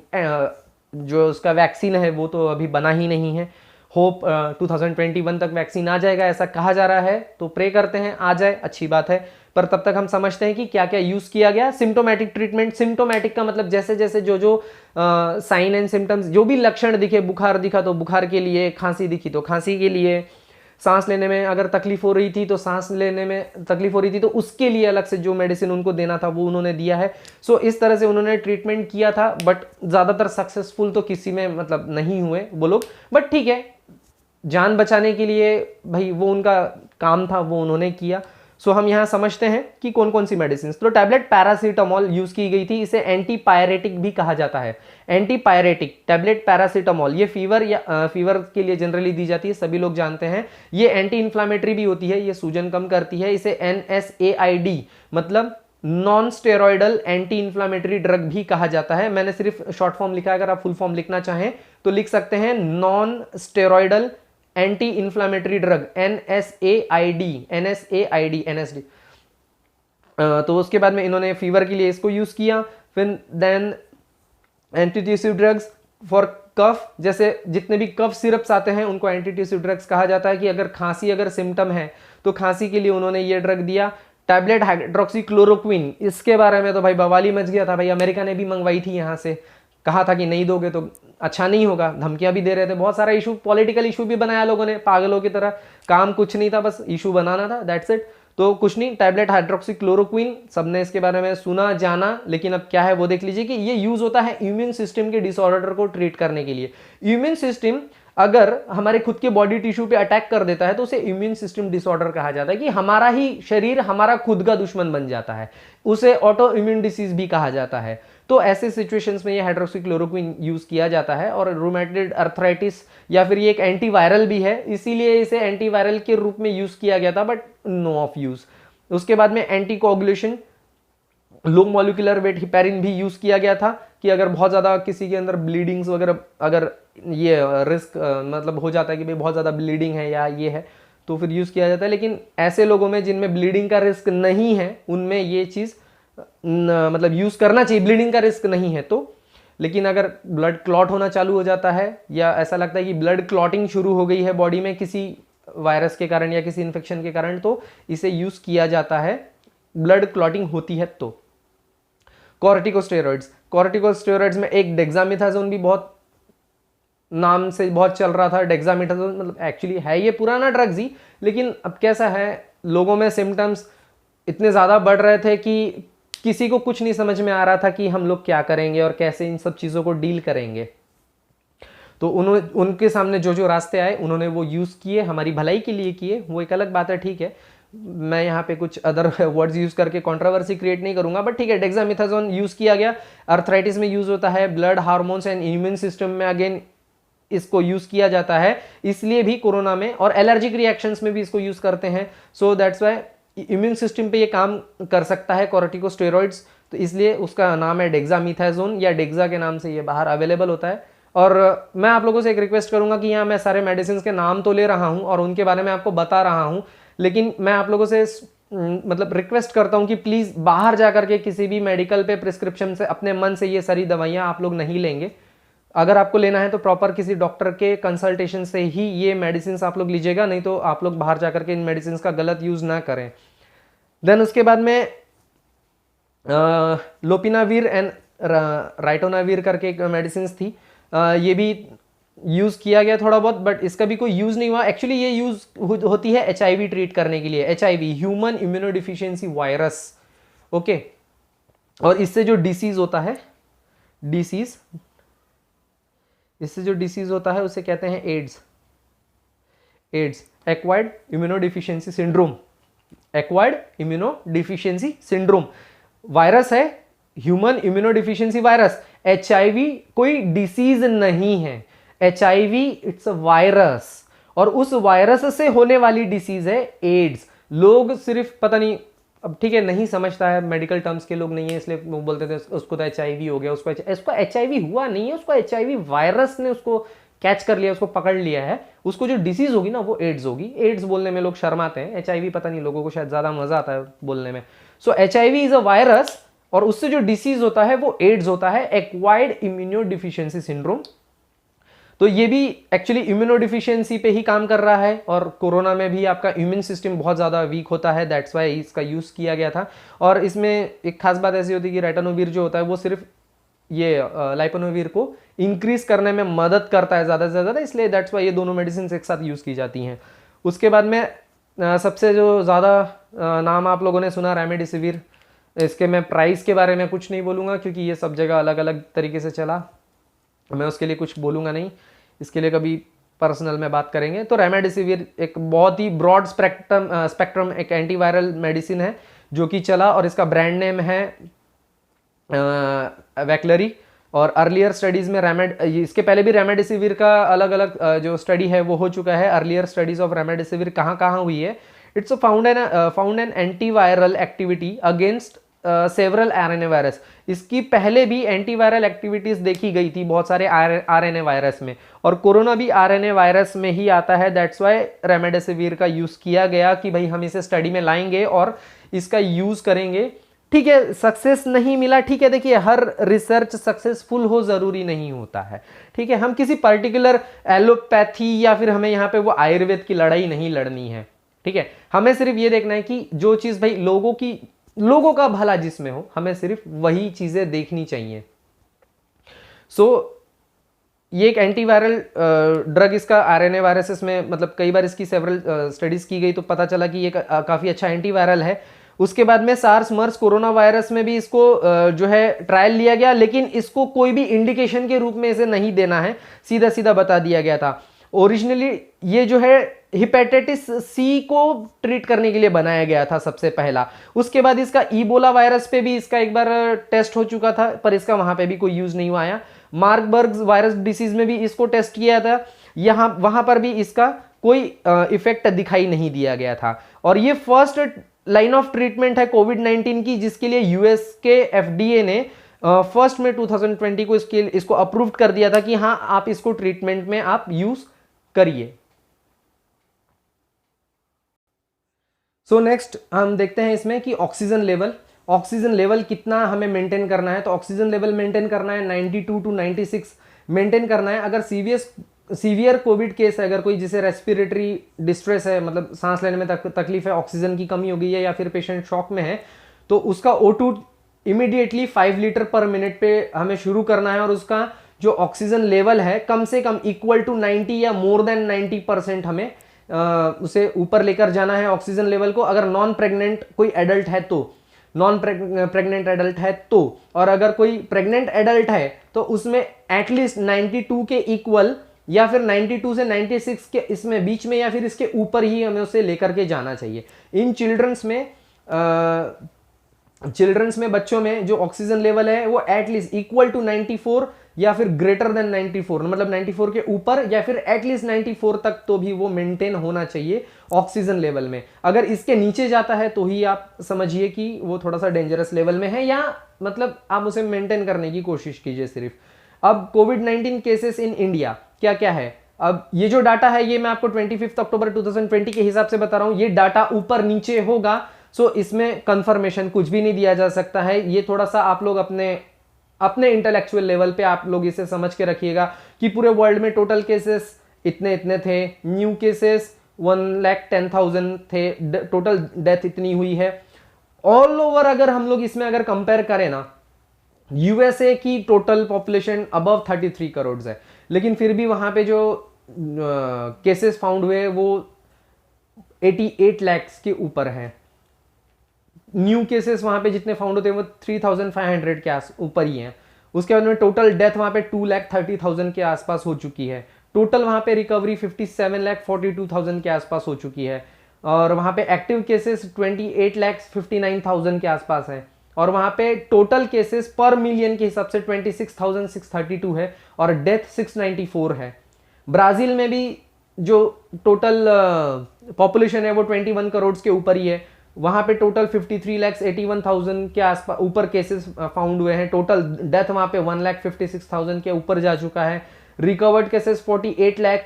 जो उसका वैक्सीन है वो तो अभी बना ही नहीं है, होप 2021 तक वैक्सीन आ जाएगा ऐसा कहा जा रहा है, तो प्रे करते हैं आ जाए, अच्छी बात है। पर तब तक हम समझते हैं कि क्या क्या यूज किया गया। सिम्टोमेटिक ट्रीटमेंट, सिम्टोमेटिक का मतलब जैसे जैसे जो साइन एंड सिम्टम्स, जो भी लक्षण दिखे, बुखार दिखा तो बुखार के लिए, खांसी दिखी तो खांसी के लिए, सांस लेने में अगर तकलीफ हो रही थी तो सांस लेने में तकलीफ हो रही थी तो उसके लिए अलग से जो मेडिसिन उनको देना था वो उन्होंने दिया है। सो इस तरह से उन्होंने ट्रीटमेंट किया था, बट ज़्यादातर सक्सेसफुल तो किसी में मतलब नहीं हुए वो लोग, बट ठीक है, जान बचाने के लिए भाई वो उनका काम था, वो उन्होंने किया। सो हम यहाँ समझते हैं कि कौन कौन सी मेडिसिन। तो टैबलेट पैरासीटामोल यूज की गई थी, इसे एंटीपायरेटिक भी कहा जाता है। एंटीपायरेटिक टैबलेट पैरासीटामोल, ये फीवर के लिए जनरली दी जाती है, सभी लोग जानते हैं। ये एंटी इन्फ्लामेटरी भी होती है, ये सूजन कम करती है। इसे NSAID मतलब non steroidal anti inflammatory drug भी कहा जाता है। मैंने सिर्फ शॉर्ट फॉर्म लिखा है, अगर आप फुल फॉर्म लिखना चाहें तो लिख सकते हैं non steroidal anti inflammatory drug, NSAID। तो उसके बाद में इन्होंने फीवर के लिए इसको यूज किया। फिर then antitussive drugs for cough, जैसे जितने भी कफ सिरप्स आते हैं उनको एंटीट्यूसिव ड्रग्स कहा जाता है कि अगर खांसी अगर सिम्टम है तो खांसी के लिए उन्होंने ये ड्रग दिया। टैबलेट हाइड्रोक्सीक्लोरोक्विन, इसके बारे में तो भाई बवाल ही मच गया था भाई, अमेरिका ने भी मंगवाई थी यहाँ से, कहा था कि नहीं दोगे तो अच्छा नहीं होगा, धमकियां भी दे रहे थे, बहुत सारा इशू, पॉलिटिकल इशू भी बनाया लोगों ने पागलों की तरह, काम कुछ नहीं था, बस इशू बनाना था, दैट्स इट। तो कुछ नहीं, टैबलेट हाइड्रोक्सीक्लोरोक्विन सबने इसके बारे में सुना जाना, लेकिन अब क्या है वो देख लीजिए कि ये यूज होता है इम्यून सिस्टम के डिसऑर्डर को ट्रीट करने के लिए। इम्यून सिस्टम अगर हमारे खुद के बॉडी टिश्यू पे अटैक कर देता है तो उसे इम्यून सिस्टम डिसऑर्डर कहा जाता है, कि हमारा ही शरीर हमारा खुद का दुश्मन बन जाता है, उसे ऑटो इम्यून डिसीज भी कहा जाता है। तो ऐसे सिचुएशंस में ये हाइड्रोक्सीक्लोरोक्विन यूज किया जाता है। और रूमेटॉइड अर्थराइटिस, या फिर ये एक एंटीवायरल भी है, इसीलिए इसे एंटीवायरल के रूप में यूज किया गया था, बट नो ऑफ यूज। उसके बाद में anticoagulation, low molecular weight heparin भी यूज किया गया था, कि अगर बहुत ज्यादा किसी के अंदर ब्लीडिंग्स वगैरह, अगर ये रिस्क मतलब हो जाता है कि भाई बहुत ज्यादा ब्लीडिंग है या ये है, तो फिर यूज किया जाता है। लेकिन ऐसे लोगों में जिनमें ब्लीडिंग का रिस्क नहीं है उनमें ये चीज मतलब यूज करना चाहिए, ब्लीडिंग का रिस्क नहीं है तो। लेकिन अगर ब्लड क्लॉट होना चालू हो जाता है, या ऐसा लगता है कि ब्लड क्लॉटिंग शुरू हो गई है बॉडी में किसी वायरस के कारण या किसी इन्फेक्शन के कारण, तो इसे यूज किया जाता है, ब्लड क्लॉटिंग होती है तो। कॉर्टिकोस्टेरॉइड्स में एक डेक्सामेथासोन भी बहुत नाम से बहुत चल रहा था। डेक्सामेथासोन मतलब एक्चुअली है ये पुराना ड्रग्स ही, लेकिन अब कैसा है, लोगों में सिम्टम्स इतने ज़्यादा बढ़ रहे थे कि किसी को कुछ नहीं समझ में आ रहा था कि हम लोग क्या करेंगे और कैसे इन सब चीज़ों को डील करेंगे। तो उनके सामने जो जो रास्ते आए उन्होंने वो यूज़ किए, हमारी भलाई के लिए किए, वो एक अलग बात है, ठीक है। मैं यहाँ पे कुछ अदर वर्ड्स यूज़ करके कंट्रोवर्सी क्रिएट नहीं करूंगा, बट ठीक है, डेक्सामेथासोन यूज़ किया गया, अर्थराइटिस में यूज़ होता है, blood hormones and immune system में अगेन इसको यूज किया जाता है, इसलिए भी कोरोना में और एलर्जिक रिएक्शंस में भी इसको यूज करते हैं। So that's why immune system पे ये काम कर सकता है कॉर्टिकोस्टेरॉइड्स, तो इसलिए उसका नाम है डेक्सामेथासोन, या डेक्सा के नाम से ये बाहर अवेलेबल होता है। और मैं आप लोगों से एक रिक्वेस्ट करूंगा कि यहाँ मैं सारे मेडिसिन के नाम तो ले रहा हूँ और उनके बारे में आपको बता रहा हूँ, लेकिन मैं आप लोगों से मतलब रिक्वेस्ट करता हूँ कि प्लीज़ बाहर जाकर के किसी भी मेडिकल पे प्रिस्क्रिप्शन से अपने मन से ये सारी दवाइयाँ आप लोग नहीं लेंगे। अगर आपको लेना है तो प्रॉपर किसी डॉक्टर के कंसल्टेशन से ही ये मेडिसिन आप लोग लीजिएगा, नहीं तो आप लोग बाहर जाकर के इन मेडिसिन का गलत यूज ना करें। देन उसके बाद में लोपिनावीर एंड राइटोनावीर करके एक मेडिसिन थी, ये भी यूज किया गया थोड़ा बहुत, बट इसका भी कोई यूज नहीं हुआ। एक्चुअली ये यूज होती है HIV ट्रीट करने के लिए, HIV human immunodeficiency virus, okay. और इससे जो डिसीज होता है, इससे जो डिसीज होता है उसे कहते हैं AIDS, acquired immunodeficiency syndrome, acquired immunodeficiency syndrome. Virus है ह्यूमन इम्यूनोडिफिशियंसी वायरस, HIV कोई डिसीज नहीं है, HIV इट्स अ वायरस, और उस वायरस से होने वाली डिसीज है एड्स। लोग सिर्फ पता नहीं, अब ठीक है नहीं समझता है, मेडिकल टर्म्स के लोग नहीं है, इसलिए वो बोलते थे उसको तो HIV हो गया, उसको HIV हुआ नहीं है, उसको HIV वायरस ने उसको कैच कर लिया, उसको पकड़ लिया है, उसको जो डिसीज होगी ना वो एड्स होगी। एड्स बोलने में लोग शर्माते हैं, HIV पता नहीं लोगों को शायद ज़्यादा मजा आता है बोलने में। सो HIV इज अ वायरस, और उससे जो डिसीज होता है वो एड्स होता है, एक्वायर्ड इम्यूनोडिफिशियंसी सिंड्रोम। तो ये भी एक्चुअली इम्यूनोडिफिशियंसी पे ही काम कर रहा है, और कोरोना में भी आपका इम्यून सिस्टम बहुत ज़्यादा वीक होता है, दैट्स वाई इसका यूज़ किया गया था। और इसमें एक खास बात ऐसी होती है कि राइटोनोवीर जो होता है वो सिर्फ ये लाइपोनोवीर को इंक्रीज करने में मदद करता है ज़्यादा से ज़्यादा, इसलिए दैट्स वाई ये दोनों मेडिसिन एक साथ यूज़ की जाती हैं। उसके बाद में सबसे जो ज़्यादा नाम आप लोगों ने सुना, रेमडेसिविर, इसके मैं प्राइस के बारे में कुछ नहीं बोलूँगा क्योंकि ये सब जगह अलग अलग तरीके से चला, मैं उसके लिए कुछ बोलूँगा नहीं, इसके लिए कभी पर्सनल में बात करेंगे। तो रेमडेसिविर एक बहुत ही ब्रॉड स्पेक्ट्रम एक एंटीवायरल मेडिसिन है जो कि चला, और इसका ब्रांड नेम है वैक्लरी। और अर्लियर स्टडीज़ में इसके पहले भी रेमडेसिविर का अलग अलग जो स्टडी है वो हो चुका है। अर्लियर स्टडीज ऑफ रेमडेसिविर कहाँ कहाँ हुई है, it's found an antiviral activity against several RNA virus. इसकी पहले भी एंटीवायरल एक्टिविटीज देखी गई थी बहुत सारे आरएनए वायरस में, और कोरोना भी आरएनए वायरस में ही आता है। दैट्स वाई रेमडेसिविर का यूज किया गया कि भाई हम इसे स्टडी में लाएंगे और इसका यूज करेंगे। ठीक है, सक्सेस नहीं मिला, ठीक है, देखिए हर रिसर्च सक्सेसफुल हो जरूरी नहीं होता है। ठीक है, हम किसी पर्टिकुलर एलोपैथी या फिर हमें यहाँ पे वो आयुर्वेद की लड़ाई नहीं लड़नी है। ठीक है, हमें सिर्फ ये देखना है कि जो चीज भाई लोगों का भला जिसमें हो, हमें सिर्फ वही चीजें देखनी चाहिए। ये एक एंटीवायरल ड्रग, इसका आरएनए वायरसेस में मतलब कई बार इसकी सेवरल स्टडीज की गई तो पता चला कि ये काफी अच्छा एंटीवायरल है। उसके बाद में सार्स मर्स कोरोना वायरस में भी इसको जो है ट्रायल लिया गया, लेकिन इसको कोई भी इंडिकेशन के रूप में इसे नहीं देना है, सीधा सीधा बता दिया गया था। ओरिजिनली ये जो है हेपेटाइटिस सी को ट्रीट करने के लिए बनाया गया था सबसे पहला। उसके बाद इसका इबोला वायरस पे भी इसका एक बार टेस्ट हो चुका था, पर इसका वहां पे भी कोई यूज नहीं हुआ। मार्बर्ग वायरस डिसीज में भी इसको टेस्ट किया था, वहां पर भी इसका कोई इफेक्ट दिखाई नहीं दिया गया था। और ये फर्स्ट लाइन ऑफ ट्रीटमेंट है कोविड-19 की, जिसके लिए यूएस के एफडीए ने फर्स्ट में 2020 को इसको अप्रूव कर दिया था कि हाँ आप इसको ट्रीटमेंट में आप यूज करिए। नेक्स्ट हम देखते हैं इसमें कि ऑक्सीजन लेवल कितना हमें मेंटेन करना है। तो ऑक्सीजन लेवल मेंटेन करना है 92 टू 96 मेंटेन करना है। अगर सीवियर कोविड केस है, अगर कोई जिसे रेस्पिरेटरी डिस्ट्रेस है, मतलब सांस लेने में तकलीफ है, ऑक्सीजन की कमी हो गई है या फिर पेशेंट शॉक में है, तो उसका O2 इमीडिएटली 5 लीटर पर मिनट पे हमें शुरू करना है, और उसका जो ऑक्सीजन लेवल है कम से कम इक्वल टू 90 या मोर देन 90% हमें उसे ऊपर लेकर जाना है ऑक्सीजन लेवल को। अगर नॉन प्रेग्नेंट कोई एडल्ट है तो, नॉन प्रेग्नेंट एडल्ट है तो, और अगर कोई प्रेग्नेंट एडल्ट है तो उसमें एटलीस्ट 92 के इक्वल या फिर 92 से 96 के इसमें बीच में या फिर इसके ऊपर ही हमें उसे लेकर के जाना चाहिए। इन चिल्ड्रंस में बच्चों में जो ऑक्सीजन लेवल है वो एटलीस्ट इक्वल टू 94 या फिर ग्रेटर देन 94, मतलब 94 के ऊपर या फिर एटलीस्ट 94 तक तो भी वो मेंटेन होना चाहिए ऑक्सीजन लेवल में। अगर इसके नीचे जाता है तो ही आप समझिए कि वो थोड़ा सा डेंजरस लेवल में है, या मतलब आप उसे मेंटेन करने की कोशिश कीजिए सिर्फ। अब कोविड-19 केसेस इन इंडिया क्या क्या है। अब ये जो डाटा है ये मैं आपको 25 अक्टूबर 2020 के हिसाब से बता रहा हूं। ये डाटा ऊपर नीचे होगा, इसमें कंफर्मेशन कुछ भी नहीं दिया जा सकता है। ये थोड़ा सा आप लोग अपने इंटेलेक्चुअल लेवल पे आप लोग इसे समझ के रखिएगा कि पूरे वर्ल्ड में टोटल केसेस इतने थे, न्यू केसेस 1,10,000 थे, टोटल डेथ इतनी हुई है ऑल ओवर। अगर हम लोग इसमें अगर कंपेयर करें ना, यूएसए की टोटल पॉपुलेशन अबव 33 करोड़ है, लेकिन फिर भी वहां पे जो केसेस फाउंड हुए वो 88 लाख के ऊपर है। न्यू केसेस वहां पे जितने फाउंड होते हैं वो 3,500 के ऊपर ही हैं। उसके बाद में टोटल डेथ वहां पे 2,30,000 के आसपास हो चुकी है। टोटल वहां पे रिकवरी 57,42,000 के आसपास हो चुकी है, और वहां पे एक्टिव केसेस 28,59,000 के आसपास है, और वहां पे टोटल केसेस पर मिलियन के हिसाब से 26,632 है, और डेथ 694 है। ब्राजील में भी जो टोटल पॉपुलेशन है वो 21 करोड़ के ऊपर ही है, वहां पे टोटल 53,81,000 के आसपास ऊपर केसेस फाउंड हुए हैं। टोटल डेथ वहां पे 1,56,000 के ऊपर जा चुका है। रिकवर्ड केसेस 48 लाख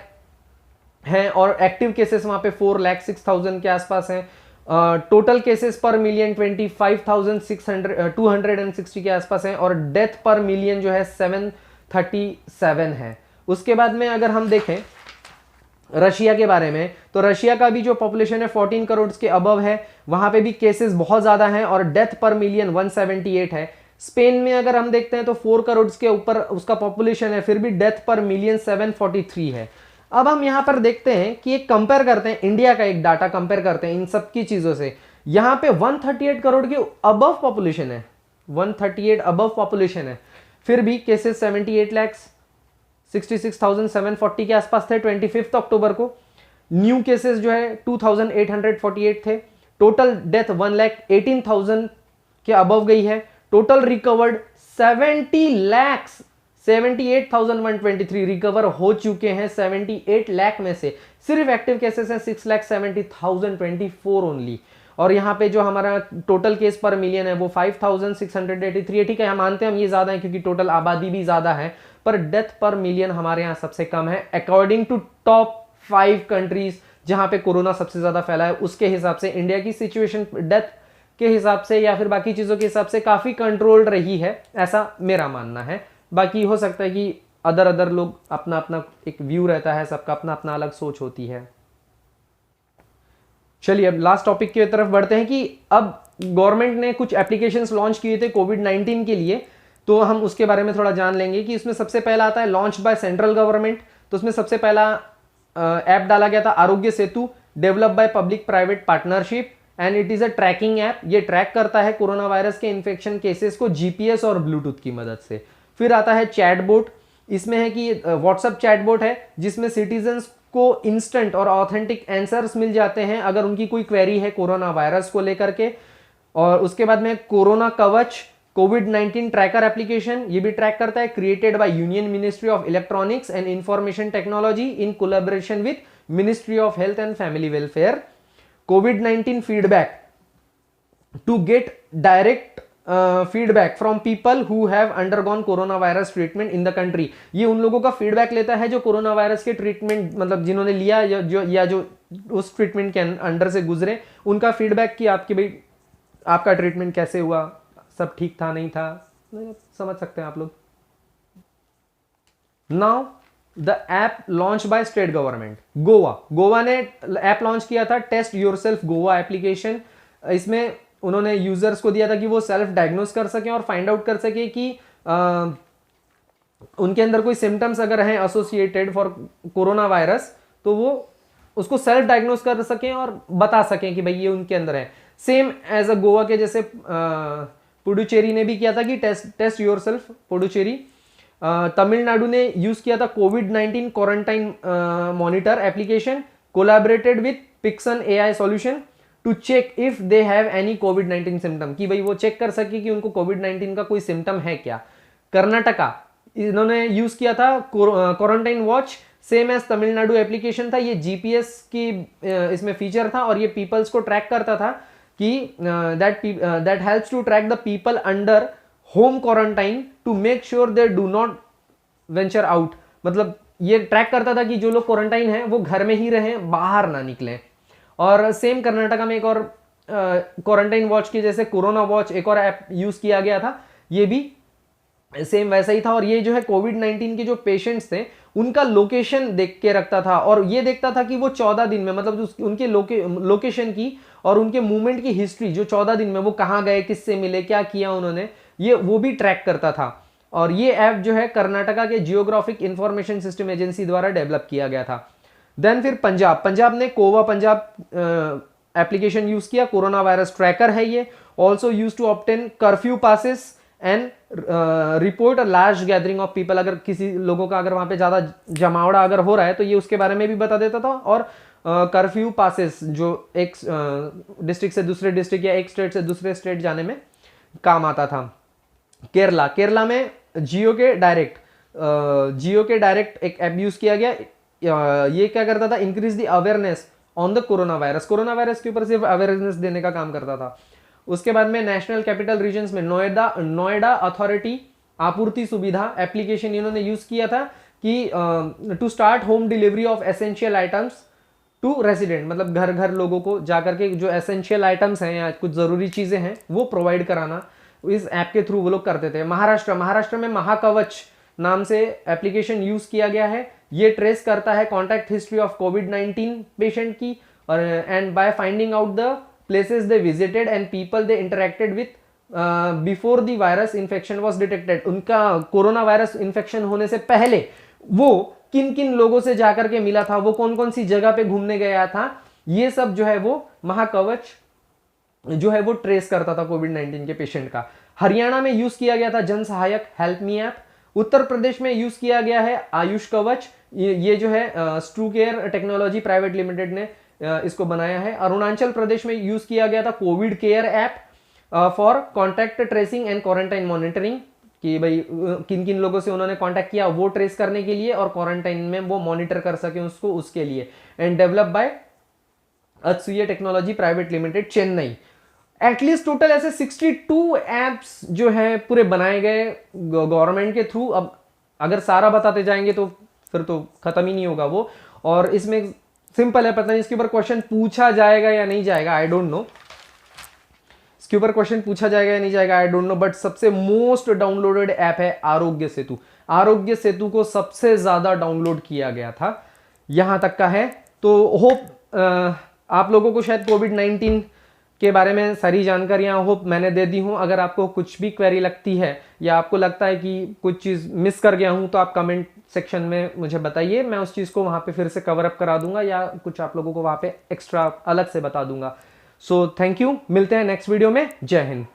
हैं, और एक्टिव केसेस वहां पे 4,06,000 के आसपास हैं। टोटल केसेस पर मिलियन 25,260 के आसपास हैं, और डेथ पर मिलियन जो है 737 है। उसके बाद में अगर हम देखें रशिया के बारे में, तो रशिया का भी जो पॉपुलेशन है 14 करोड़ के अबव है, वहां पे भी केसेस बहुत ज्यादा हैं, और डेथ पर मिलियन 178 है। स्पेन में अगर हम देखते हैं तो 4 करोड़ के ऊपर उसका पॉपुलेशन है, फिर भी डेथ पर मिलियन 743 है। अब हम यहां पर देखते हैं कि एक कंपेयर करते हैं, इंडिया का एक डाटा कंपेयर करते हैं इन सब की चीजों से। यहां पे 138 करोड़ के अबव पॉपुलेशन है, 138 अबव पॉपुलेशन है, फिर भी केसेस 78,66,740 के आसपास थे 25 अक्टूबर को। न्यू केसेस जो है 2,848 थे। टोटल डेथ 1,18,000 के अबव गई है। टोटल रिकवर्ड 78,123 रिकवर हो चुके हैं 78 लाख में से। सिर्फ एक्टिव केसेस हैं 6,70,024 ओनली। और यहाँ पे जो हमारा टोटल केस पर मिलियन है वो 5683 है। ठीक है, हम मानते हैं हम ये ज़्यादा है क्योंकि टोटल आबादी भी ज़्यादा है, पर डेथ पर मिलियन हमारे यहाँ सबसे कम है अकॉर्डिंग टू टॉप 5 कंट्रीज जहाँ पे कोरोना सबसे ज़्यादा फैला है। उसके हिसाब से इंडिया की सिचुएशन डेथ के हिसाब से या फिर बाकी चीज़ों के हिसाब से काफ़ी कंट्रोल्ड रही है, ऐसा मेरा मानना है। बाकी हो सकता है कि अदर लोग अपना अपना एक व्यू रहता है, सबका अपना अपना अलग सोच होती है। चलिए अब लास्ट टॉपिक की तरफ बढ़ते हैं कि अब गवर्नमेंट ने कुछ एप्लीकेशंस लॉन्च किए थे कोविड-19 के लिए, तो हम उसके बारे में थोड़ा जान लेंगे कि इसमें सबसे पहला आता है लॉन्च बाय सेंट्रल गवर्नमेंट। तो उसमें सबसे पहला ऐप डाला गया था Aarogya Setu, develop by public private partnership and it is a tracking app. ये ट्रैक करता है कोरोना वायरस के इन्फेक्शन केसेस को जीपीएस और ब्लूटूथ की मदद से। फिर आता है चैटबोट, इसमें है कि व्हाट्सएप चैटबोट है जिसमें सिटीजन्स को इंस्टेंट और ऑथेंटिक आंसर्स मिल जाते हैं अगर उनकी कोई क्वेरी है कोरोना वायरस को लेकर के। और उसके बाद में कोरोना कवच कोविड-19 ट्रैकर एप्लीकेशन, ये भी ट्रैक करता है, created by union ministry of electronics and information technology in collaboration with ministry of health and family welfare. कोविड-19 feedback to get direct feedback from people who have undergone corona virus treatment in the country. ये उन लोगों का फीडबैक लेता है जो कोरोना वायरस के ट्रीटमेंट मतलब जिन्होंने लिया या जो उस ट्रीटमेंट के अंडर से गुजरे, उनका फीडबैक कि आपकी भाई आपका ट्रीटमेंट कैसे हुआ, सब ठीक था नहीं था, समझ सकते हैं आप लोग। Now the app launch by state government, Goa ने ऐप लॉन्च किया था टेस्ट योरसेल्फ गोवा एप्लीकेशन। इसमें उन्होंने यूजर्स को दिया था कि वो सेल्फ डायग्नोस कर सकें और फाइंड आउट कर सके कि उनके अंदर कोई सिम्टम्स अगर हैं एसोसिएटेड फॉर कोरोना वायरस, तो वो उसको सेल्फ डायग्नोस कर सकें और बता सकें कि भाई ये उनके अंदर है। सेम एज अ गोवा के जैसे पुडुचेरी ने भी किया था कि टेस्ट योरसेल्फ पुडुचेरी। तमिलनाडु ने यूज किया था कोविड-19 quarantine monitor application collaborated with पिक्सन AI solution to check if they have any covid symptom, कि भाई वो चेक कर सके कि उनको कोविड-19 का कोई सिम्टम है क्या। कर्नाटका इन्होंने यूज किया था quarantine watch, same as Tamil Nadu application था। ये जीपीएस की इसमें फीचर था और ये पीपल्स को ट्रैक करता था कि that helps to track the people under home quarantine to make sure they do not venture out. मतलब ये ट्रैक करता था कि जो लोग क्वारंटाइन हैं वो घर में ही रहें, बाहर ना निकलें। और सेम कर्नाटका में एक और क्वारंटाइन वॉच की जैसे कोरोना वॉच एक और ऐप यूज किया गया था, ये भी सेम वैसा ही था। और ये जो है कोविड-19 के जो पेशेंट्स थे उनका लोकेशन देख के रखता था और ये देखता था कि वो 14 दिन में मतलब उनके लोकेशन की और उनके मूवमेंट की हिस्ट्री जो 14 दिन में वो कहाँ गए, किससे मिले, क्या किया उन्होंने, ये वो भी ट्रैक करता था। और ये ऐप जो है कर्नाटका के जियोग्राफिक इंफॉर्मेशन सिस्टम एजेंसी द्वारा डेवलप किया गया था। देन फिर पंजाब ने कोवा पंजाब एप्लीकेशन यूज किया, कोरोना वायरस ट्रैकर है ये, also use to obtain curfew passes and report a large gathering of people. अगर किसी लोगों का अगर वहां पे ज्यादा जमावड़ा अगर हो रहा है तो ये उसके बारे में भी बता देता था। और कर्फ्यू पासेस जो एक डिस्ट्रिक्ट से दूसरे डिस्ट्रिक्ट या एक स्टेट से दूसरे स्टेट जाने में काम आता था। केरला में जियो के डायरेक्ट एक ऐप यूज किया गया। ये क्या करता था, increase the awareness on the corona virus के ऊपर सिर्फ अवेयरनेस देने का काम करता था। उसके बाद में नेशनल कैपिटल रीजन्स में नोएडा अथॉरिटी आपूर्ति सुविधा एप्लीकेशन इन्होंने यूज किया था कि to start home delivery of essential items to resident, मतलब घर घर लोगों को जाकर के जो एसेंशियल आइटम्स हैं या कुछ जरूरी चीजें हैं वो प्रोवाइड कराना इस ऐप के थ्रू वो लोग करते थे। महाराष्ट्र में महाकवच नाम से एप्लीकेशन यूज किया गया है। ये ट्रेस करता है contact history of covid patient की और and by finding out the places they visited and people they interacted with before the virus infection was detected. उनका कोरोना वायरस इन्फेक्शन होने से पहले वो किन किन लोगों से जाकर के मिला था, वो कौन कौन सी जगह पे घूमने गया था, ये सब जो है वो महाकवच जो है वो ट्रेस करता था कोविड-19 के पेशेंट का। हरियाणा में यूज किया गया था जन सहायक help me app. Uttar Pradesh में यूज किया गया है आयुष कवच, ये जो है स्ट्रू केयर टेक्नोलॉजी प्राइवेट लिमिटेड ने इसको बनाया है। अरुणाचल प्रदेश में यूज किया गया था Covid care app for contact tracing and quarantine monitoring, कि भाई किन किन लोगों से उन्होंने कांटेक्ट किया वो ट्रेस करने के लिए और क्वारंटाइन में वो मॉनिटर कर सके उसको, उसके लिए। एंड डेवलप बाय अत्सुये technology private limited, Chennai. At least total ऐसे 62 एप्स जो है पूरे बनाए गए गवर्नमेंट के थ्रू। अब अगर सारा बताते जाएंगे तो फिर तो खत्म ही नहीं होगा वो। और इसमें सिंपल है, पता नहीं इसके ऊपर क्वेश्चन पूछा जाएगा या नहीं जाएगा, आई डोंट नो। इसके ऊपर क्वेश्चन पूछा जाएगा या नहीं जाएगा, आई डोंट नो। बट सबसे मोस्ट डाउनलोडेड ऐप है आरोग्य सेतु। आरोग्य सेतु को सबसे ज्यादा डाउनलोड किया गया था, यहां तक का है। तो होप आप लोगों को शायद कोविड-19 के बारे में सारी जानकारियां होप मैंने दे दी हूं। अगर आपको कुछ भी क्वेरी लगती है या आपको लगता है कि कुछ चीज़ मिस कर गया हूं तो आप कमेंट सेक्शन में मुझे बताइए, मैं उस चीज़ को वहां पे फिर से कवर अप करा दूंगा या कुछ आप लोगों को वहां पे एक्स्ट्रा अलग से बता दूंगा। सो थैंक यू, मिलते हैं नेक्स्ट वीडियो में। जय हिंद।